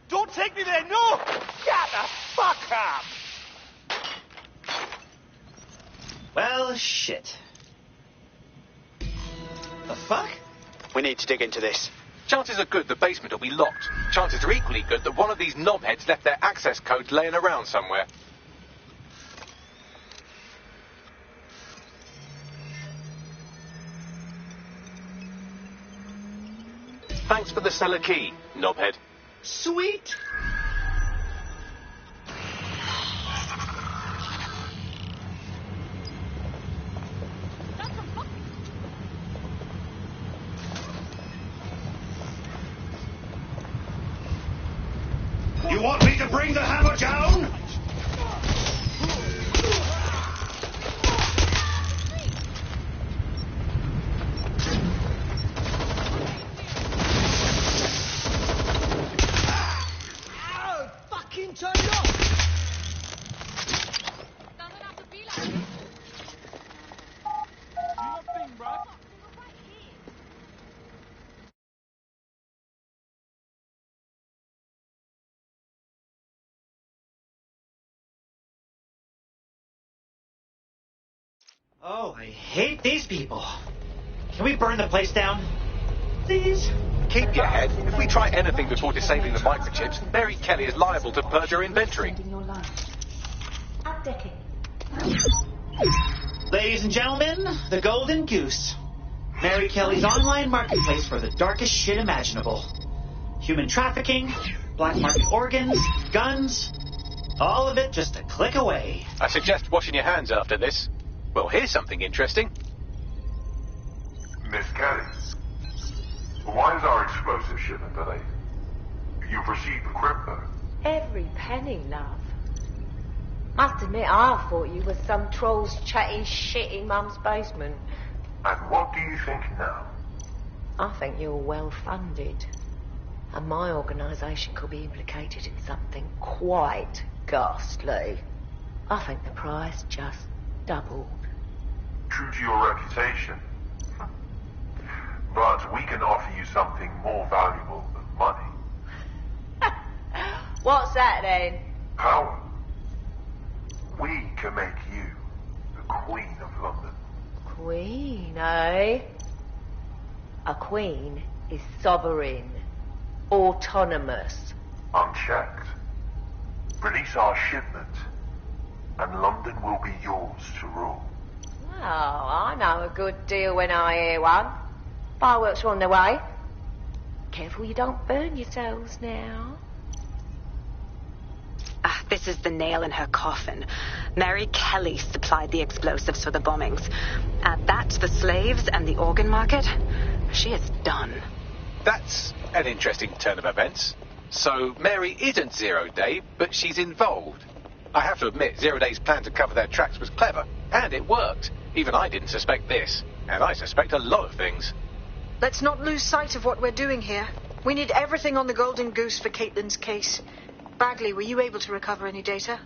Don't take me there, no! Shut the fuck up! Well, shit. The fuck? We need to dig into this. Chances are good the basement will be locked. Chances are equally good that one of these knobheads left their access codes laying around somewhere. Thanks for the cellar key, knobhead. Sweet. You want me to bring the hammer down? Turn it off! Oh, I hate these people. Can we burn the place down? Please? Keep your head. If we try anything before disabling the microchips, Mary Kelly is liable to purge her inventory. Ladies and gentlemen, the Golden Goose. Mary Kelly's online marketplace for the darkest shit imaginable. Human trafficking, black market organs, guns, all of it just a click away. I suggest washing your hands after this. Well, here's something interesting. Miss Kelly, why is our explosive shipment delayed? You've received the crypto. Every penny, love. Must admit, I thought you was some troll's chatty shit in Mum's basement. And what do you think now? I think you're well funded. And my organisation could be implicated in something quite ghastly. I think the price just doubled. True to your reputation. But we can offer you something more valuable than money. What's that then? Power. We can make you the Queen of London. Queen, eh? A queen is sovereign, autonomous. Unchecked. Release our shipment, and London will be yours to rule. Oh, I know a good deal when I hear one. Fireworks are on their way. Careful you don't burn yourselves now. This is the nail in her coffin. Mary Kelly supplied the explosives for the bombings. Add that to the slaves and the organ market, she is done. That's an interesting turn of events. So Mary isn't Zero Day, but she's involved. I have to admit, Zero Day's plan to cover their tracks was clever, and it worked. Even I didn't suspect this, and I suspect a lot of things. Let's not lose sight of what we're doing here. We need everything on the Golden Goose for Caitlin's case. Bagley, were you able to recover any data?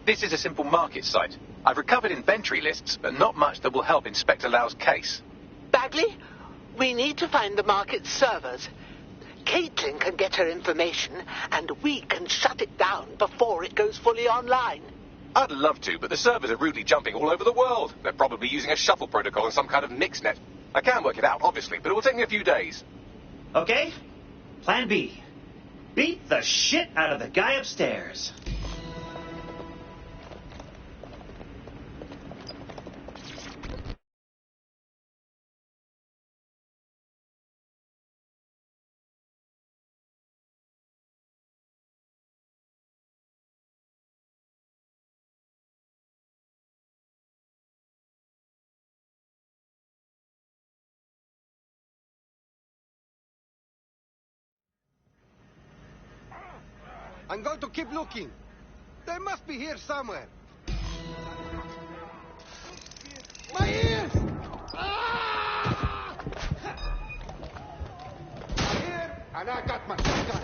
This is a simple market site. I've recovered inventory lists, but not much that will help Inspector Lau's case. Bagley, we need to find the market servers. Caitlin can get her information, and we can shut it down before it goes fully online. I'd love to, but the servers are rudely jumping all over the world. They're probably using a shuffle protocol and some kind of mixnet. I can work it out, obviously, but it will take me a few days. Okay, plan B. Beat the shit out of the guy upstairs. I'm going to keep looking. They must be here somewhere. My ears! Ah! Here, and I got my shotgun.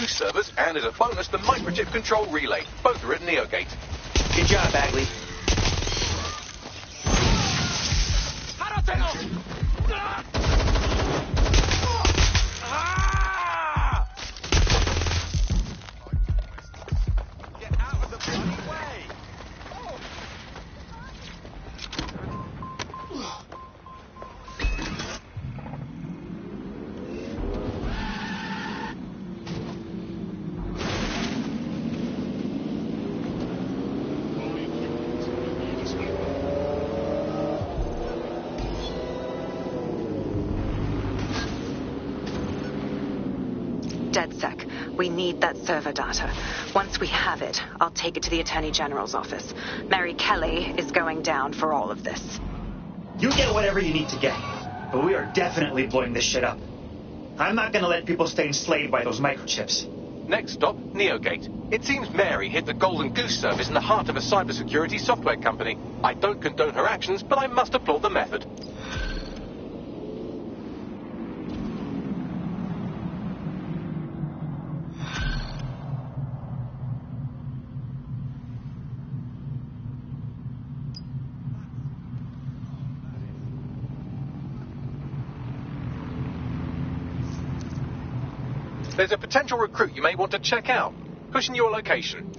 Servers, and as a bonus, the microchip control relay. Both are at Neogate. Good job, Bagley. Get out of the bloody way! DedSec, we need that server data. Once we have it, I'll take it to the Attorney General's office. Mary Kelly is going down for all of this. You get whatever you need to get, but we are definitely blowing this shit up. I'm not gonna let people stay enslaved by those microchips. Next stop, Neogate. It seems Mary hid the Golden Goose service in the heart of a cybersecurity software company. I don't condone her actions, but I must applaud the method. There's a potential recruit you may want to check out. Pushing your location.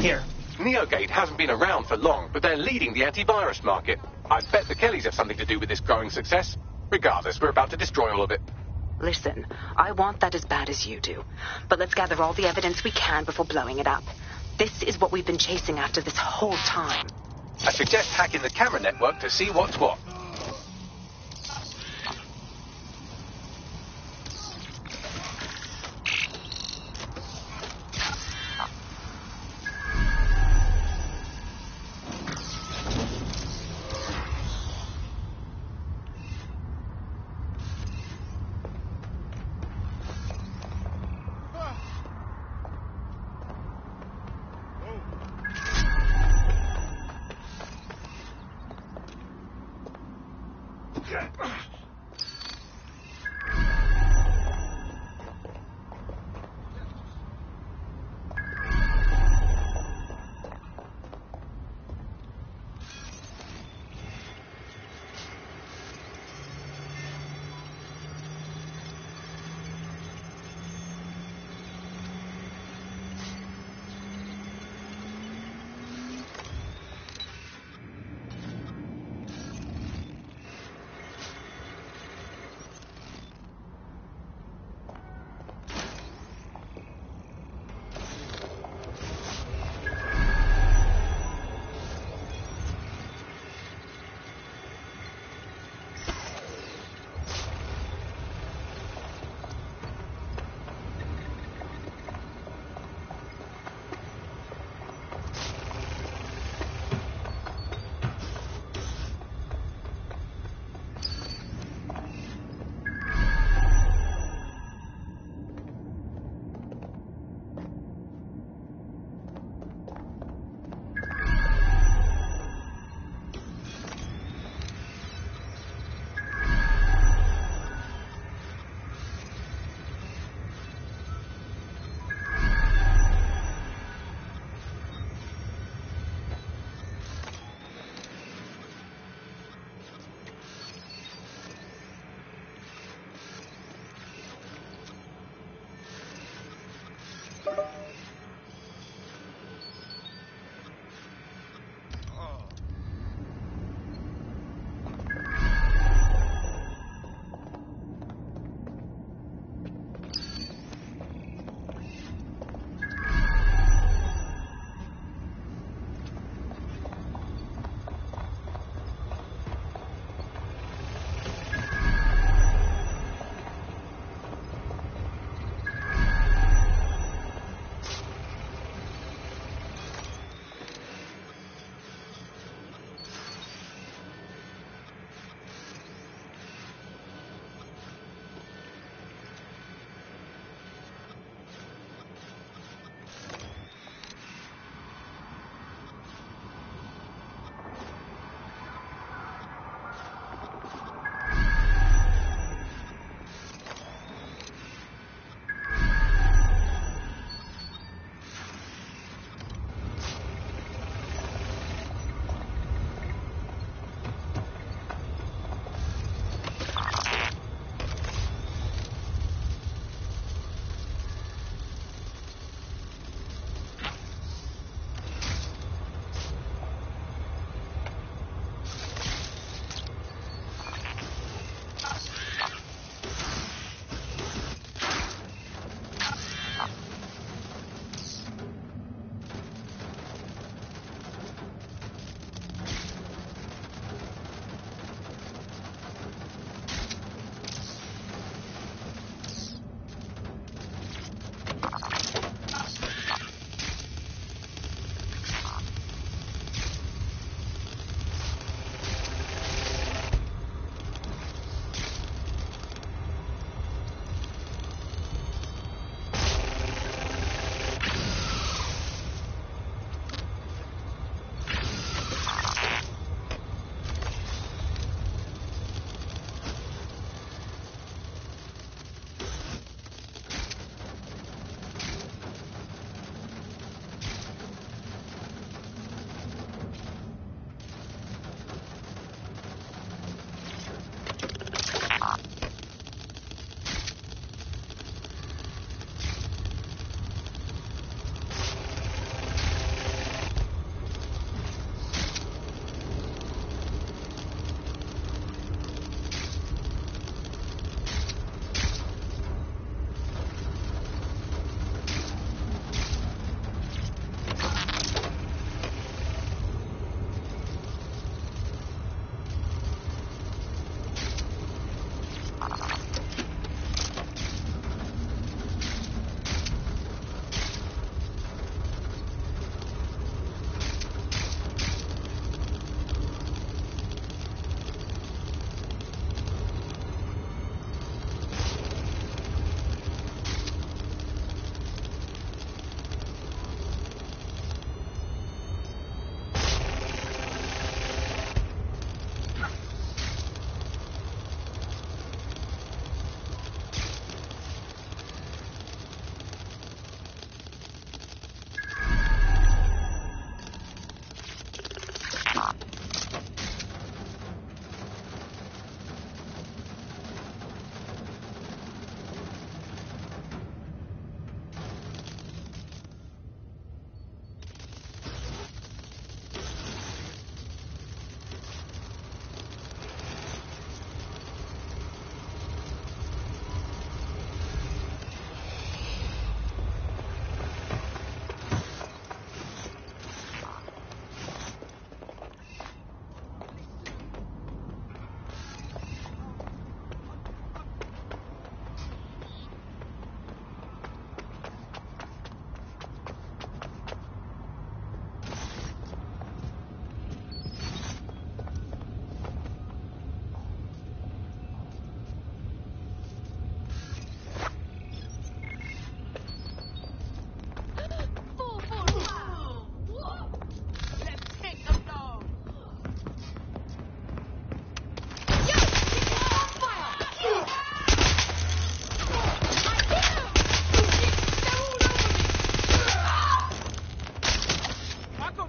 Here. Neogate hasn't been around for long, but they're leading the antivirus market. I bet the Kellys have something to do with this growing success. Regardless, we're about to destroy all of it. Listen, I want that as bad as you do. But let's gather all the evidence we can before blowing it up. This is what we've been chasing after this whole time. I suggest hacking the camera network to see what's what.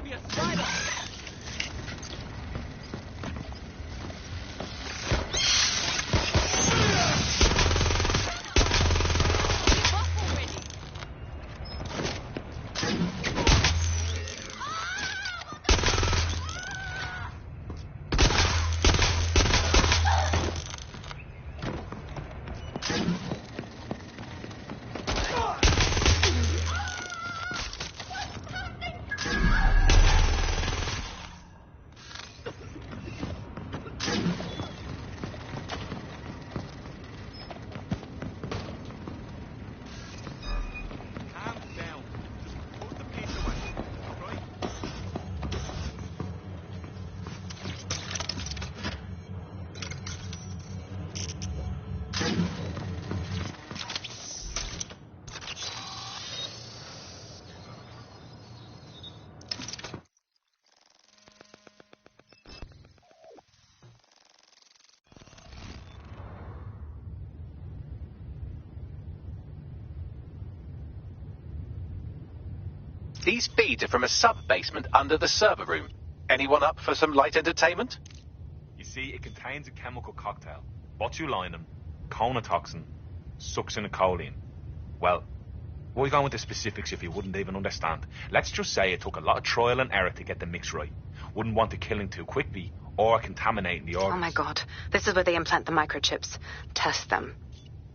be a spider! These feeds are from a sub-basement under the server room. Anyone up for some light entertainment? You see, it contains a chemical cocktail. Botulinum, conotoxin, succinylcholine. Well, why go into specifics if you wouldn't even understand? Let's just say it took a lot of trial and error to get the mix right. Wouldn't want to kill him too quickly or contaminating the organs. Oh my god. This is where they implant the microchips. Test them.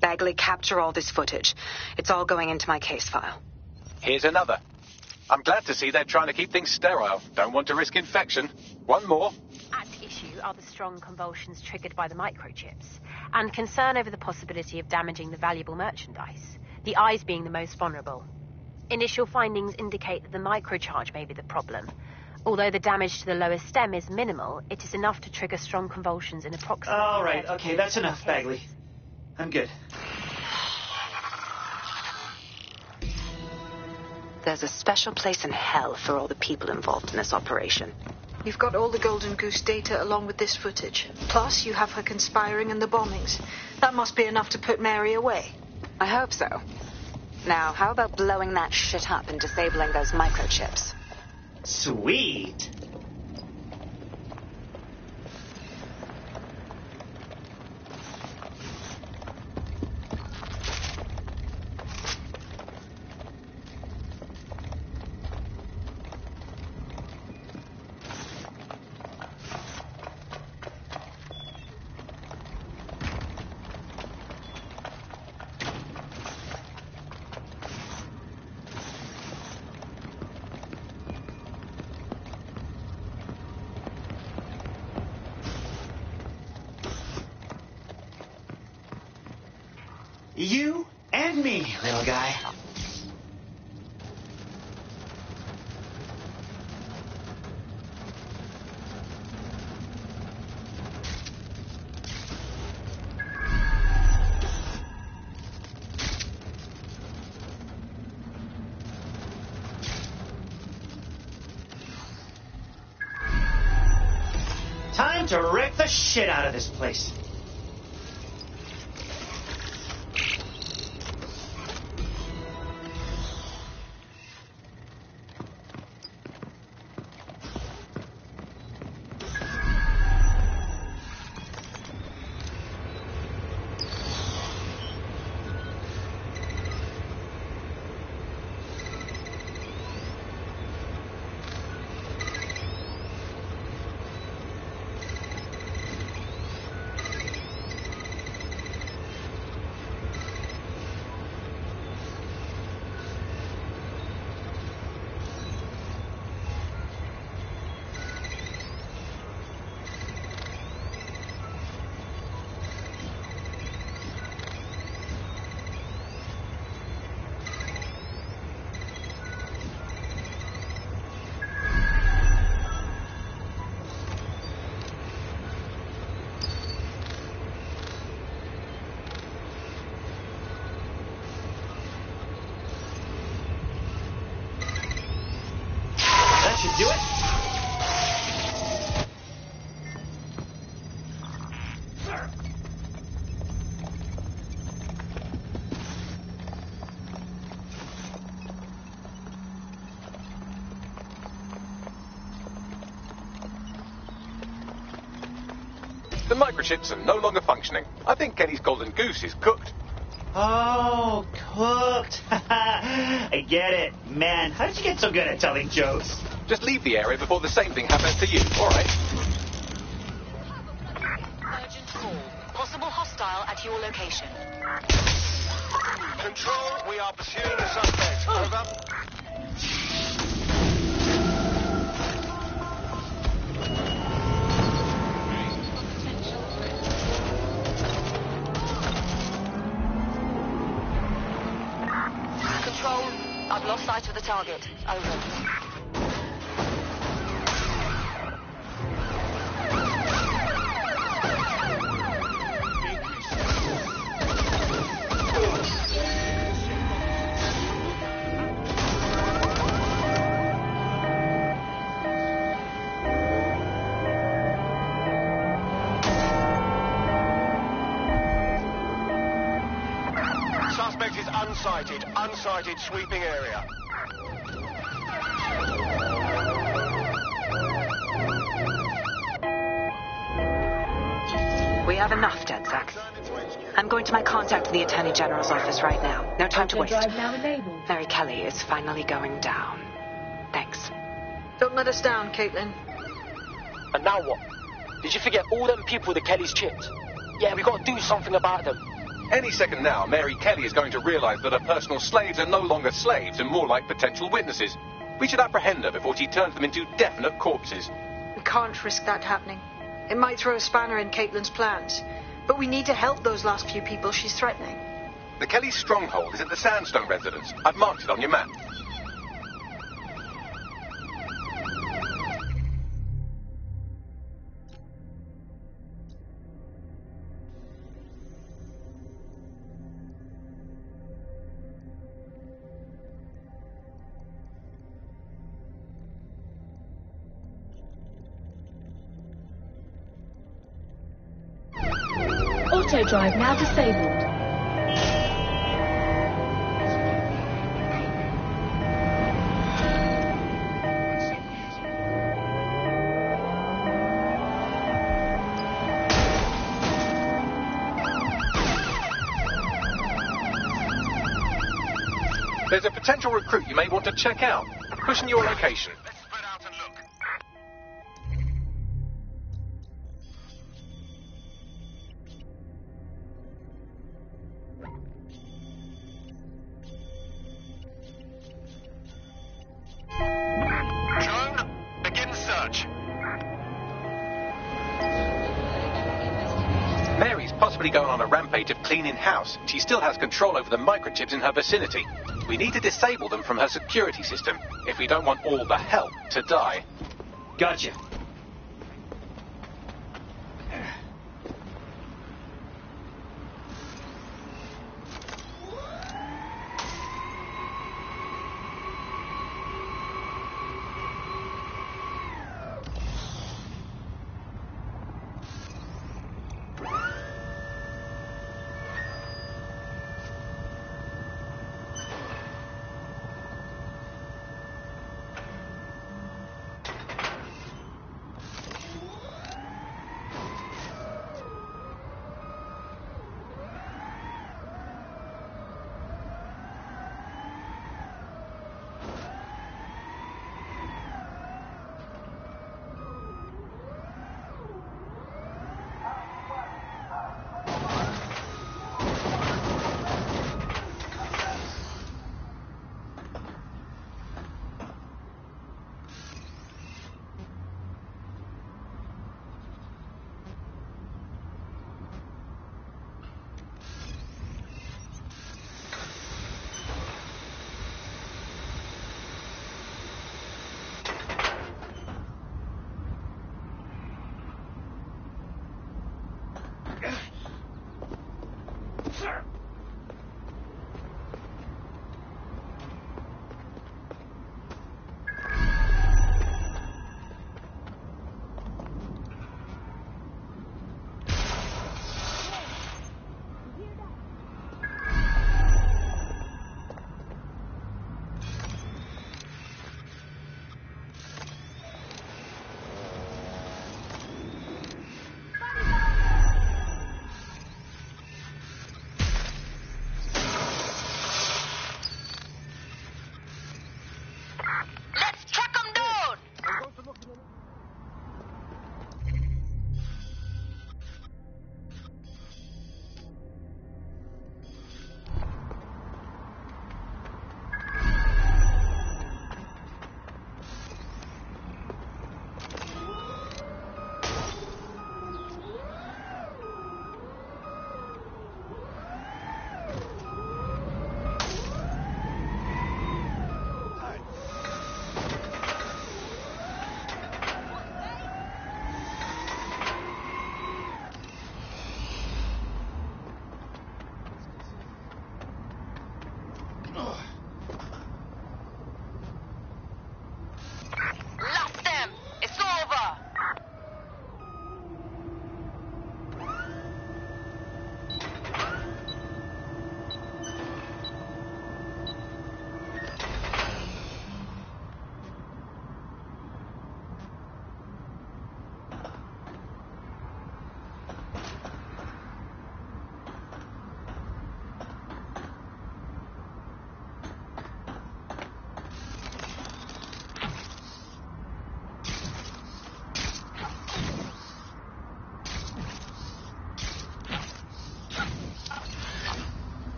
Bagley, capture all this footage. It's all going into my case file. Here's another. I'm glad to see they're trying to keep things sterile. Don't want to risk infection. One more. At issue are the strong convulsions triggered by the microchips, and concern over the possibility of damaging the valuable merchandise, the eyes being the most vulnerable. Initial findings indicate that the microcharge may be the problem. Although the damage to the lower stem is minimal, it is enough to trigger strong convulsions in approximately... All right, okay, that's enough, Bagley. I'm good. There's a special place in hell for all the people involved in this operation. You've got all the Golden Goose data along with this footage. Plus, you have her conspiring in the bombings. That must be enough to put Mary away. I hope so. Now, how about blowing that shit up and disabling those microchips? Sweet. You and me, little guy. Time to wreck the shit out of this place. Should do it. The microchips are no longer functioning. I think Kelly's golden goose is cooked. Oh, cooked. I get it. Man, how did you get so good at telling jokes? Just leave the area before the same thing happens to you, all right? Urgent call. Possible hostile at your location. Control, we are pursuing the suspect. Over. Control, I've lost sight of the target. Over. Suspect is unsighted. Unsighted sweeping area. We have enough, DedSec. I'm going to my contact in the Attorney General's office right now. No time to waste. Drive now enabled. Mary Kelly is finally going down. Thanks. Don't let us down, Caitlin. And now what? Did you forget all them people the Kellys chipped? Yeah, we gotta do something about them. Any second now, Mary Kelly is going to realize that her personal slaves are no longer slaves and more like potential witnesses. We should apprehend her before she turns them into definite corpses. We can't risk that happening. It might throw a spanner in Caitlin's plans. But we need to help those last few people she's threatening. The Kelly stronghold is at the Sandstone residence. I've marked it on your map. Auto drive now disabled. There's a potential recruit you may want to check out. Pushing your location. Drone, begin search. Mary's possibly going on a rampage of cleaning house. She still has control over the microchips in her vicinity. We need to disable them from her security system if we don't want all the help to die. Gotcha.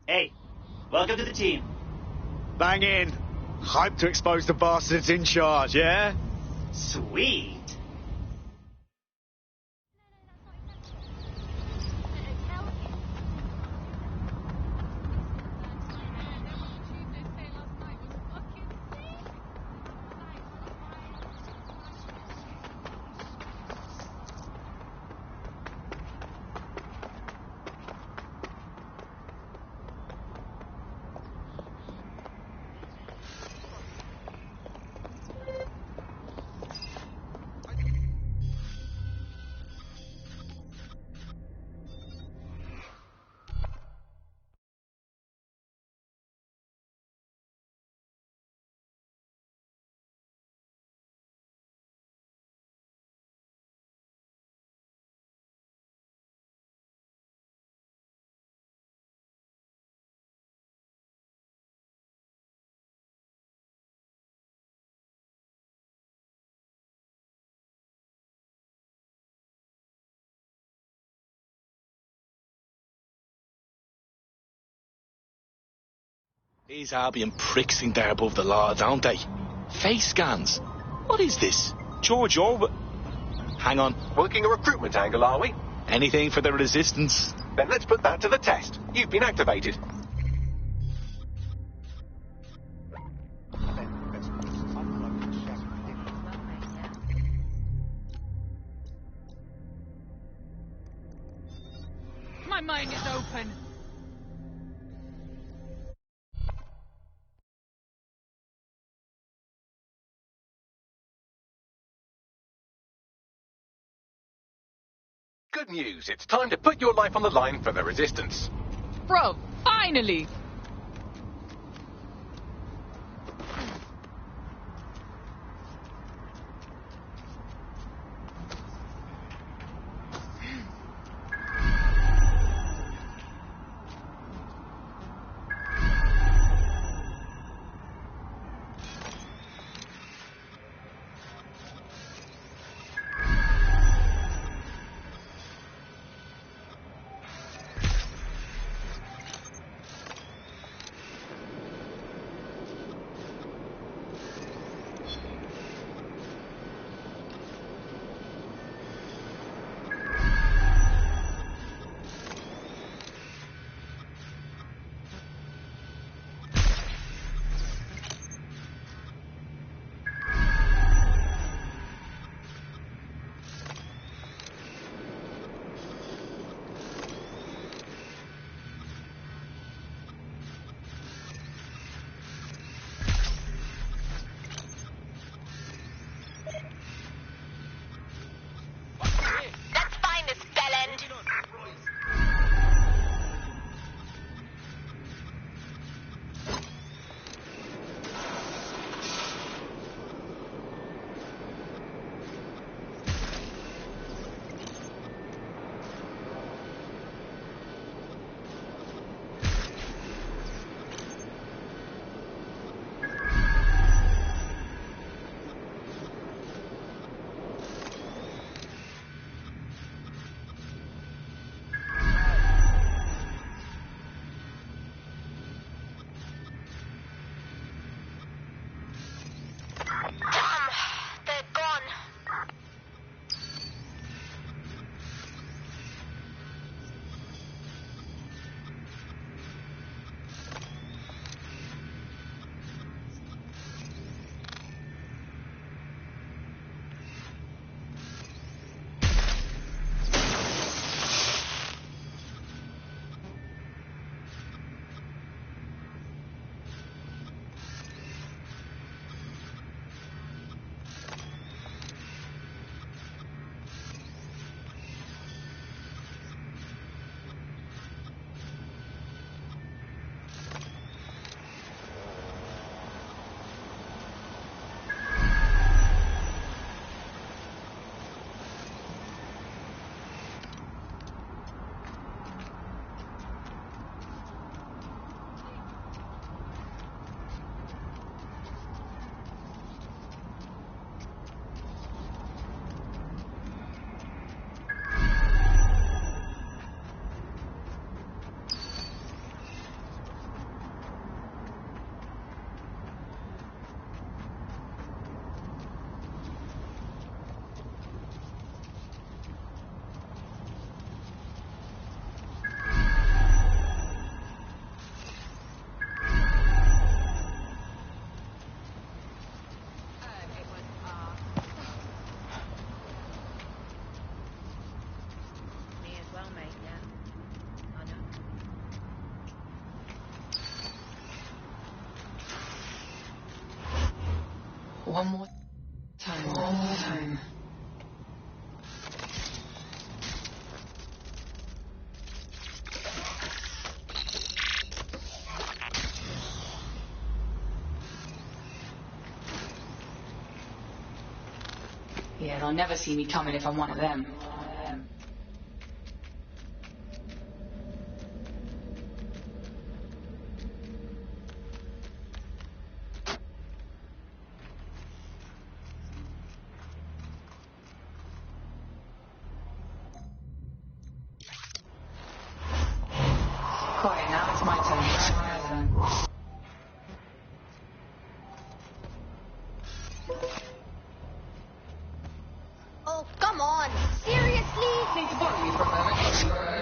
Hey, welcome to the team. Bang in. Hype to expose the bastards in charge, yeah? Sweet. These Albion pricks think they're above the law, don't they? Face scans. What is this? George Orwell? Hang on. Working a recruitment angle, are we? Anything for the resistance. Then let's put that to the test. You've been activated. My mind is open. Good news. It's time to put your life on the line for the resistance. Bro, finally! One more time. Yeah, they'll never see me coming if I'm one of them. Quiet, now it's my turn. Oh, come on. Seriously? Need to borrow you for a moment.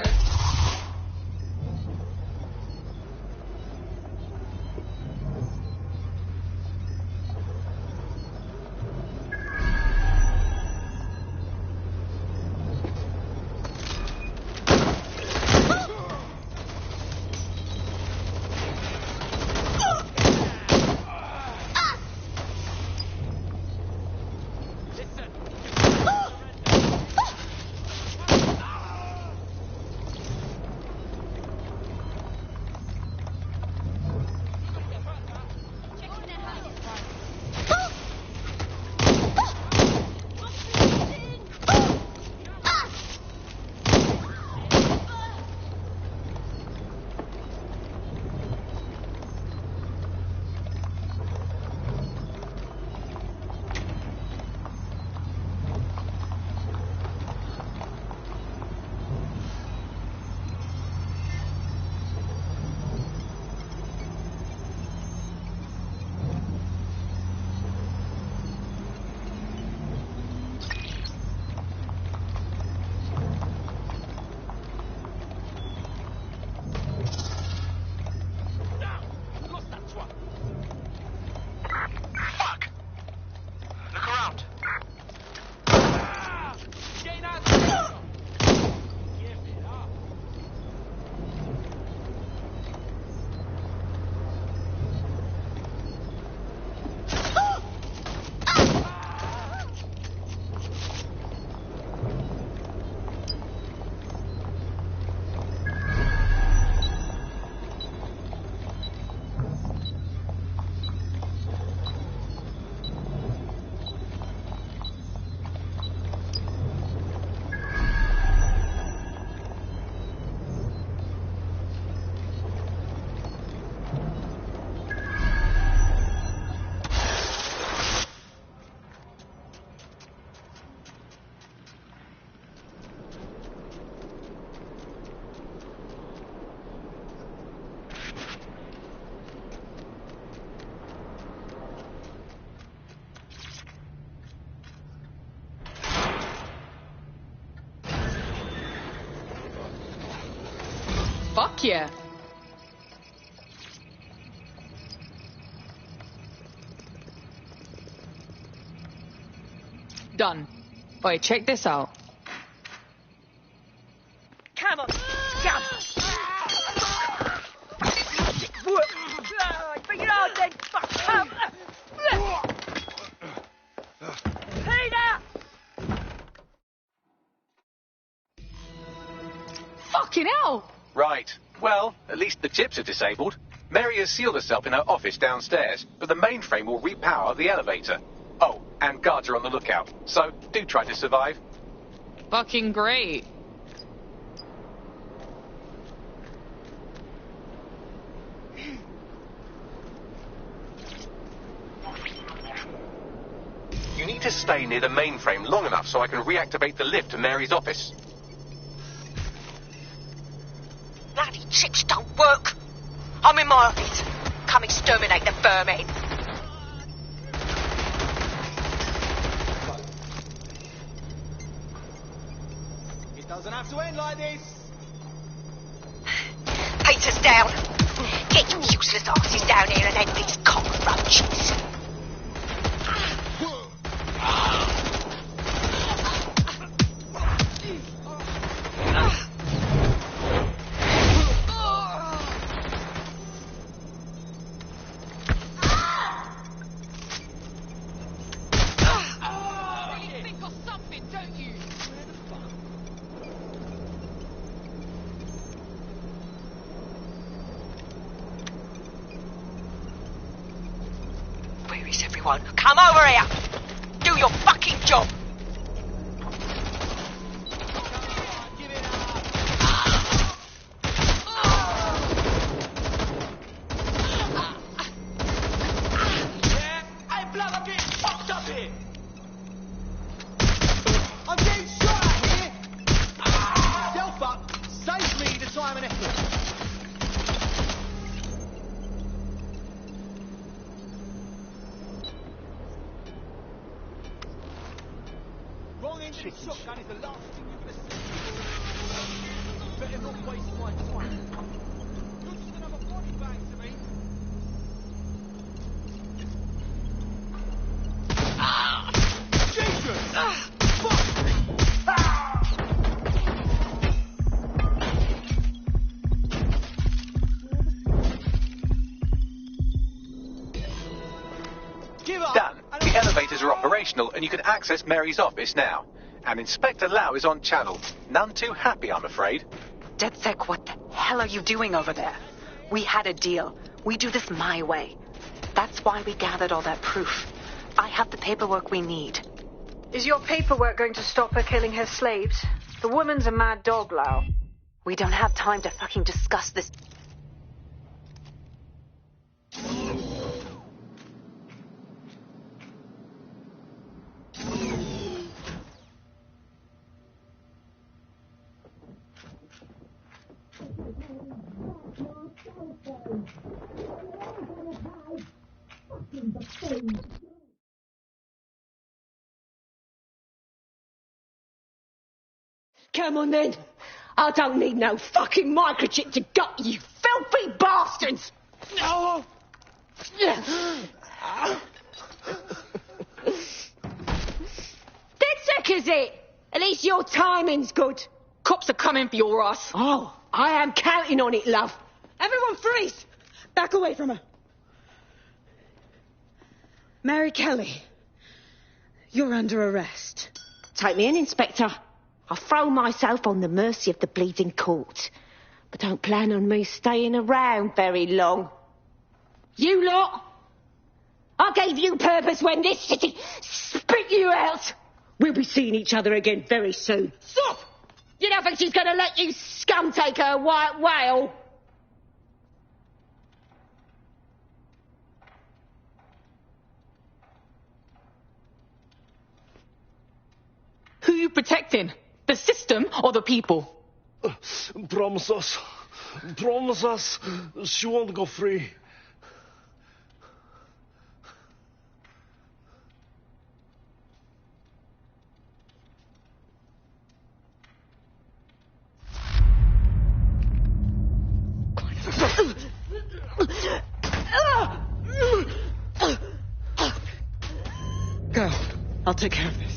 Fuck yeah. Done. Wait, check this out. Come on. Jump. Bring it on then. Fuck. Come. Peter! Fucking hell! Right. Well, at least the chips are disabled. Mary has sealed herself in her office downstairs, but the mainframe will repower the elevator. Oh, and guards are on the lookout, so do try to survive. Fucking great. You need to stay near the mainframe long enough so I can reactivate the lift to Mary's office. Bloody chips don't work. I'm in my office. Come exterminate the vermin. It doesn't have to end like this. Peter's down. Get your useless asses down here and end these cockroaches. everyone, come over here. Do your fucking job. I'm getting shot at here! Self up! Save me the time and effort! Wrong end of the shotgun is the last thing you're gonna see. Better not waste my time. You're just another body bag to me. Jesus! Dan, the elevators are operational and you can access Mary's office now. And Inspector Lau is on channel. None too happy, I'm afraid. DedSec, what the hell are you doing over there? We had a deal. We do this my way. That's why we gathered all that proof. I have the paperwork we need. Is your paperwork going to stop her killing her slaves? The woman's a mad dog, Lau. We don't have time to fucking discuss this. Come on then. I don't need no fucking microchip to gut you, filthy bastards! No! DedSec, is it? At least your timing's good. Cops are coming for your ass. Oh, I am counting on it, love. Everyone freeze! Back away from her. Mary Kelly, you're under arrest. Take me in, Inspector. I'll throw myself on the mercy of the bleeding court. But don't plan on me staying around very long. You lot! I gave you purpose when this city spit you out! We'll be seeing each other again very soon. Stop! You don't think she's going to let you scum take her white whale? Who are you protecting? The system or the people? Promise us. Promise us she won't go free. Go. I'll take care of this.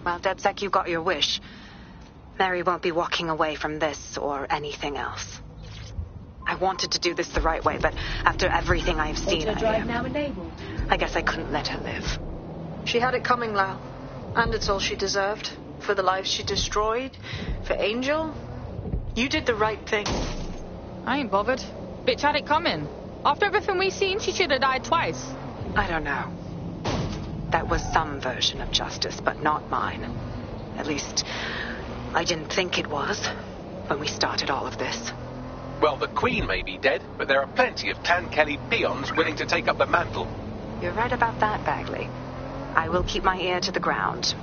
Well, DedSec, you got your wish. Mary won't be walking away from this or anything else. I wanted to do this the right way, but after everything I've seen, I guess I couldn't let her live. She had it coming, Lau. And it's all she deserved. For the lives she destroyed. For Angel. You did the right thing. I ain't bothered. Bitch had it coming. After everything we've seen, she should have died twice. I don't know. That was some version of justice, but not mine. At least, I didn't think it was when we started all of this. Well, the Queen may be dead, but there are plenty of Clan Kelly peons willing to take up the mantle. You're right about that, Bagley. I will keep my ear to the ground.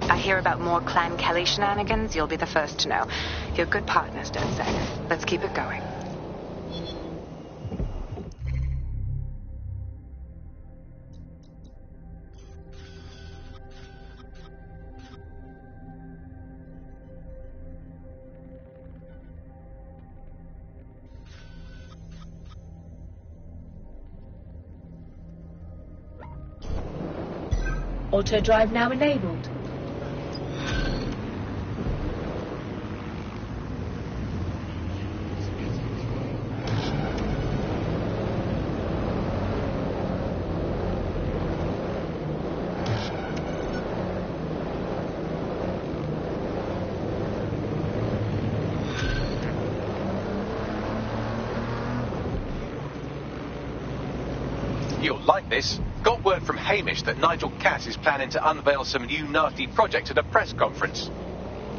I hear about more Clan Kelly shenanigans, you'll be the first to know. You're good partners, DedSec. Let's keep it going. Auto drive now enabled. You'll like this. Got word from Hamish that Nigel Cass is planning to unveil some new nasty project at a press conference.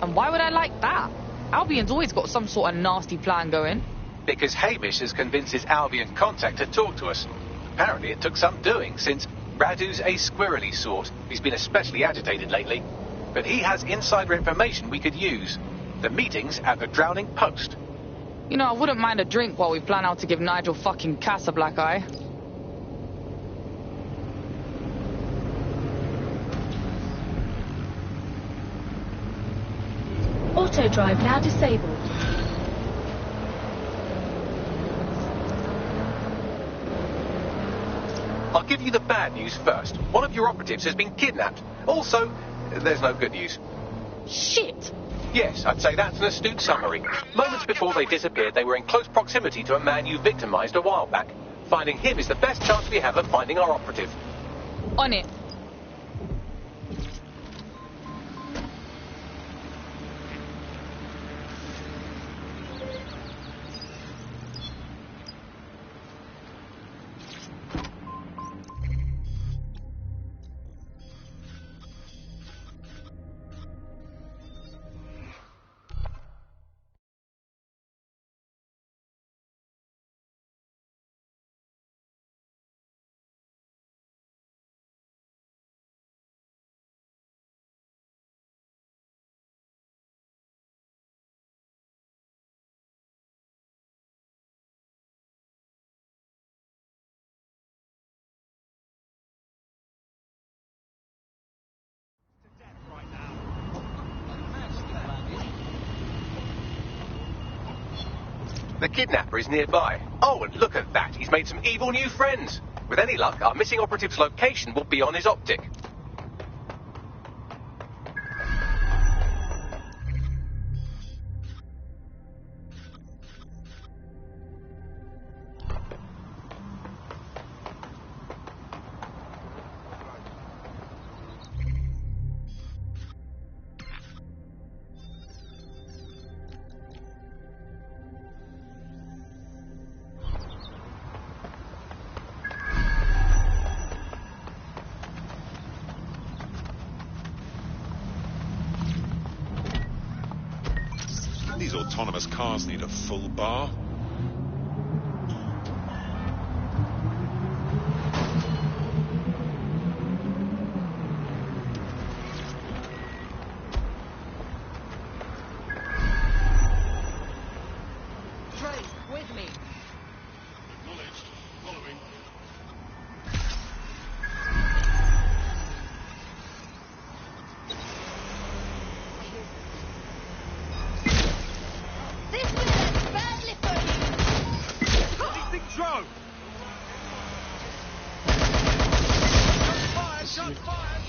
And why would I like that? Albion's always got some sort of nasty plan going. Because Hamish has convinced his Albion contact to talk to us. Apparently it took some doing, since Radu's a squirrely sort. He's been especially agitated lately. But he has insider information we could use. The meeting's at the Drowning Post. You know, I wouldn't mind a drink while we plan out to give Nigel fucking Cass a black eye. Auto drive now disabled. I'll give you the bad news first. One of your operatives has been kidnapped. Also, there's no good news. Shit! Yes, I'd say that's an astute summary. Moments before they disappeared, they were in close proximity to a man you victimized a while back. Finding him is the best chance we have of finding our operative. On it. The kidnapper is nearby. Oh, and look at that. He's made some evil new friends. With any luck, our missing operative's location will be on his optic. These autonomous cars need a full bar. Trey, with me. Acknowledged. Following. This will end badly for you. Big drone! Shots fired!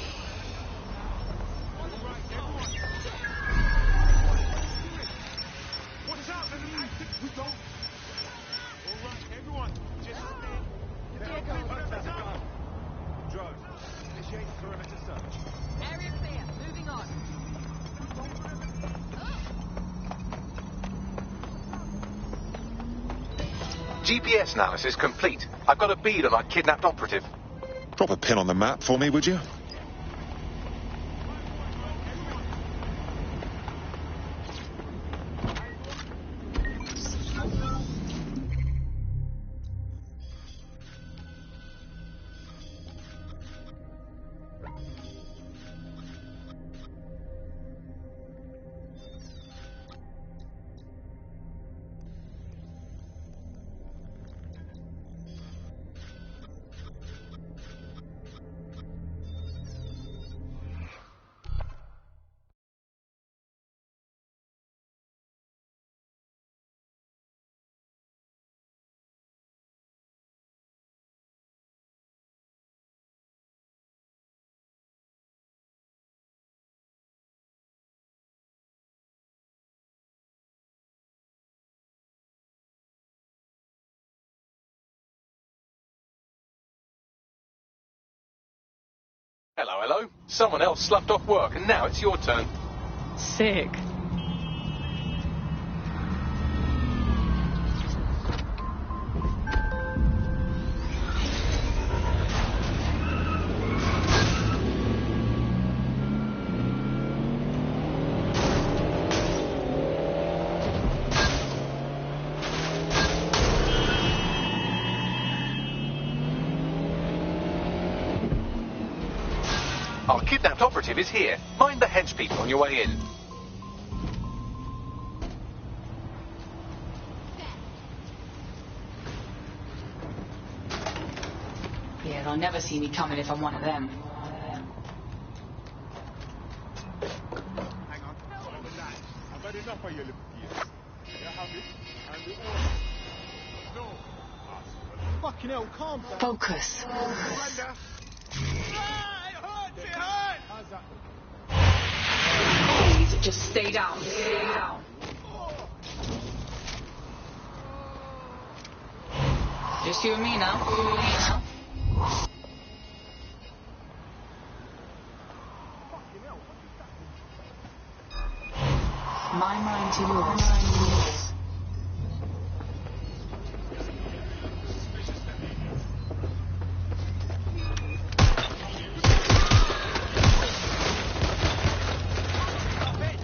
What is out? There's an active... We don't... All right, everyone, just drone, initiate perimeter search. Area clear. Moving on. GPS analysis complete. I've got a bead on our kidnapped operative. Drop a pin on the map for me, would you? Hello, hello. Someone else sloughed off work, and now it's your turn. Sick. kidnapped operative is here. Mind the hedge people on your way in. Yeah, they'll never see me coming if I'm one of them. Hang on. I've had enough of your little gears. Can I have it? And the order. No. Fucking hell, calm down. Focus. Brenda. How's that? Please, just stay down. Stay down. Just you and me now. My mind to yours.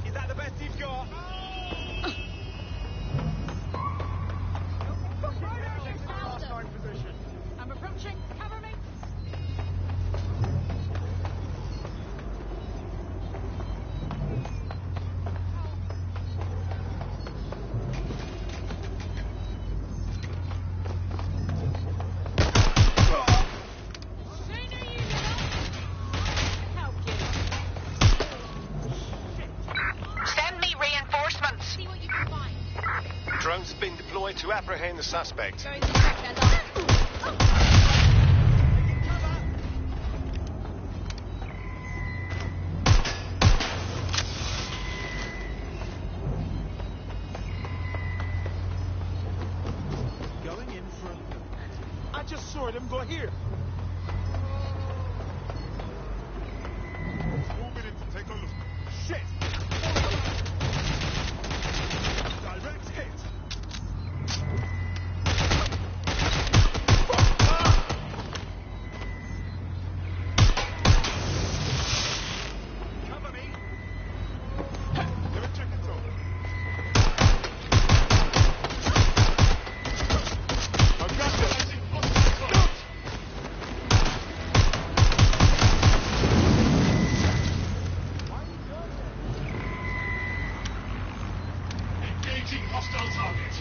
Is that the best you've got? I'm approaching. Cover me. Send me reinforcements. See what you can find. Drones have been deployed to apprehend the suspect. Going to check that out. Going in for a look. I just saw them go here. Move it in to take a look. Shit! Direct hit. Cover me. Let me check it out. I've got this. Engaging hostile target.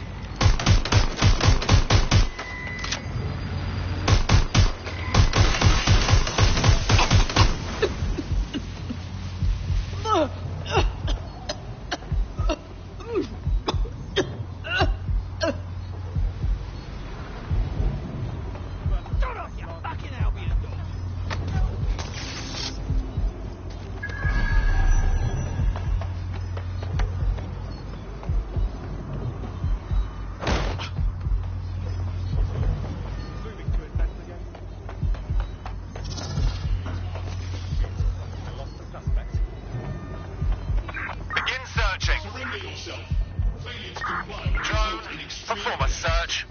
Shut up, you fucking Albion dog. Moving to investigate. I lost the suspect. Begin searching. Surrender yourself. Failure to comply will Drone, result in extreme perform a search.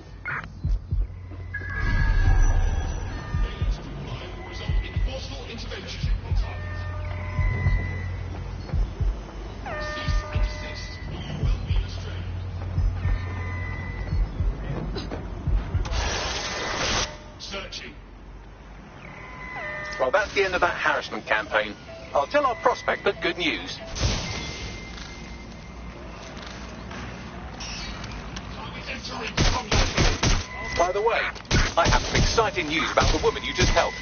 failure to comply will result in forceful intervention on target. Cease and desist, or you will be restrained. Searching. Well, that's the end of that harassment campaign. I'll tell our prospect the good news. Target entering combat. By the way, I have some exciting news about the woman you just helped.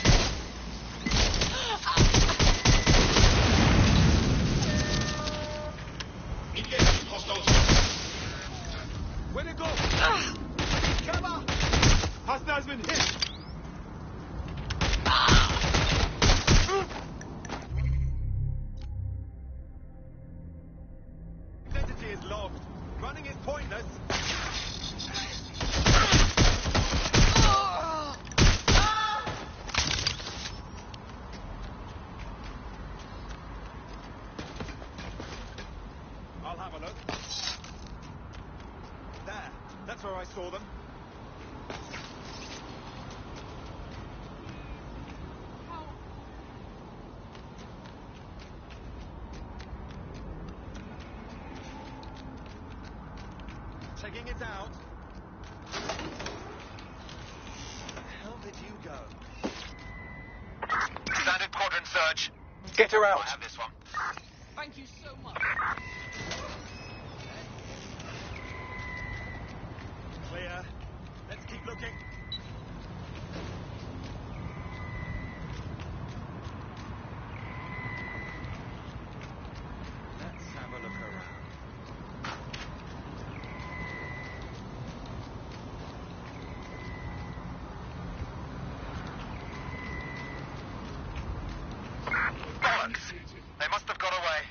Engaging hostile target. Where'd it go? Cover! Hostile's been hit. Identity is logged. Running is pointless. I'll have a look. There. That's where I saw them. Checking it out. Where the hell did you go? Standard quadrant search. Get her out. I have this one. Thank you so much. Clear. Let's keep looking. Let's have a look around. Bollocks! They must have got away.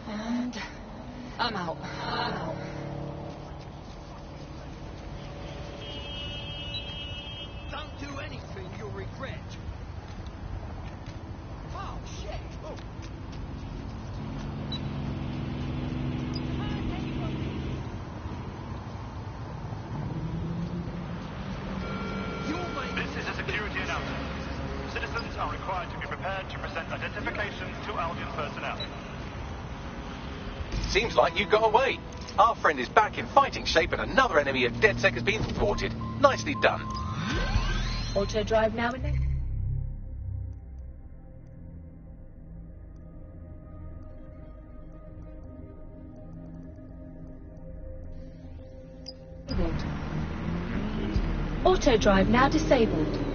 And I'm out. Don't do anything you'll regret. Oh, shit! Oh. This is a security announcement. Citizens are required to be prepared to present identification to Albion personnel. Seems like you got away. Our friend is back in fighting shape and another enemy at DedSec has been thwarted. Nicely done. Auto drive now and then. Auto drive now disabled.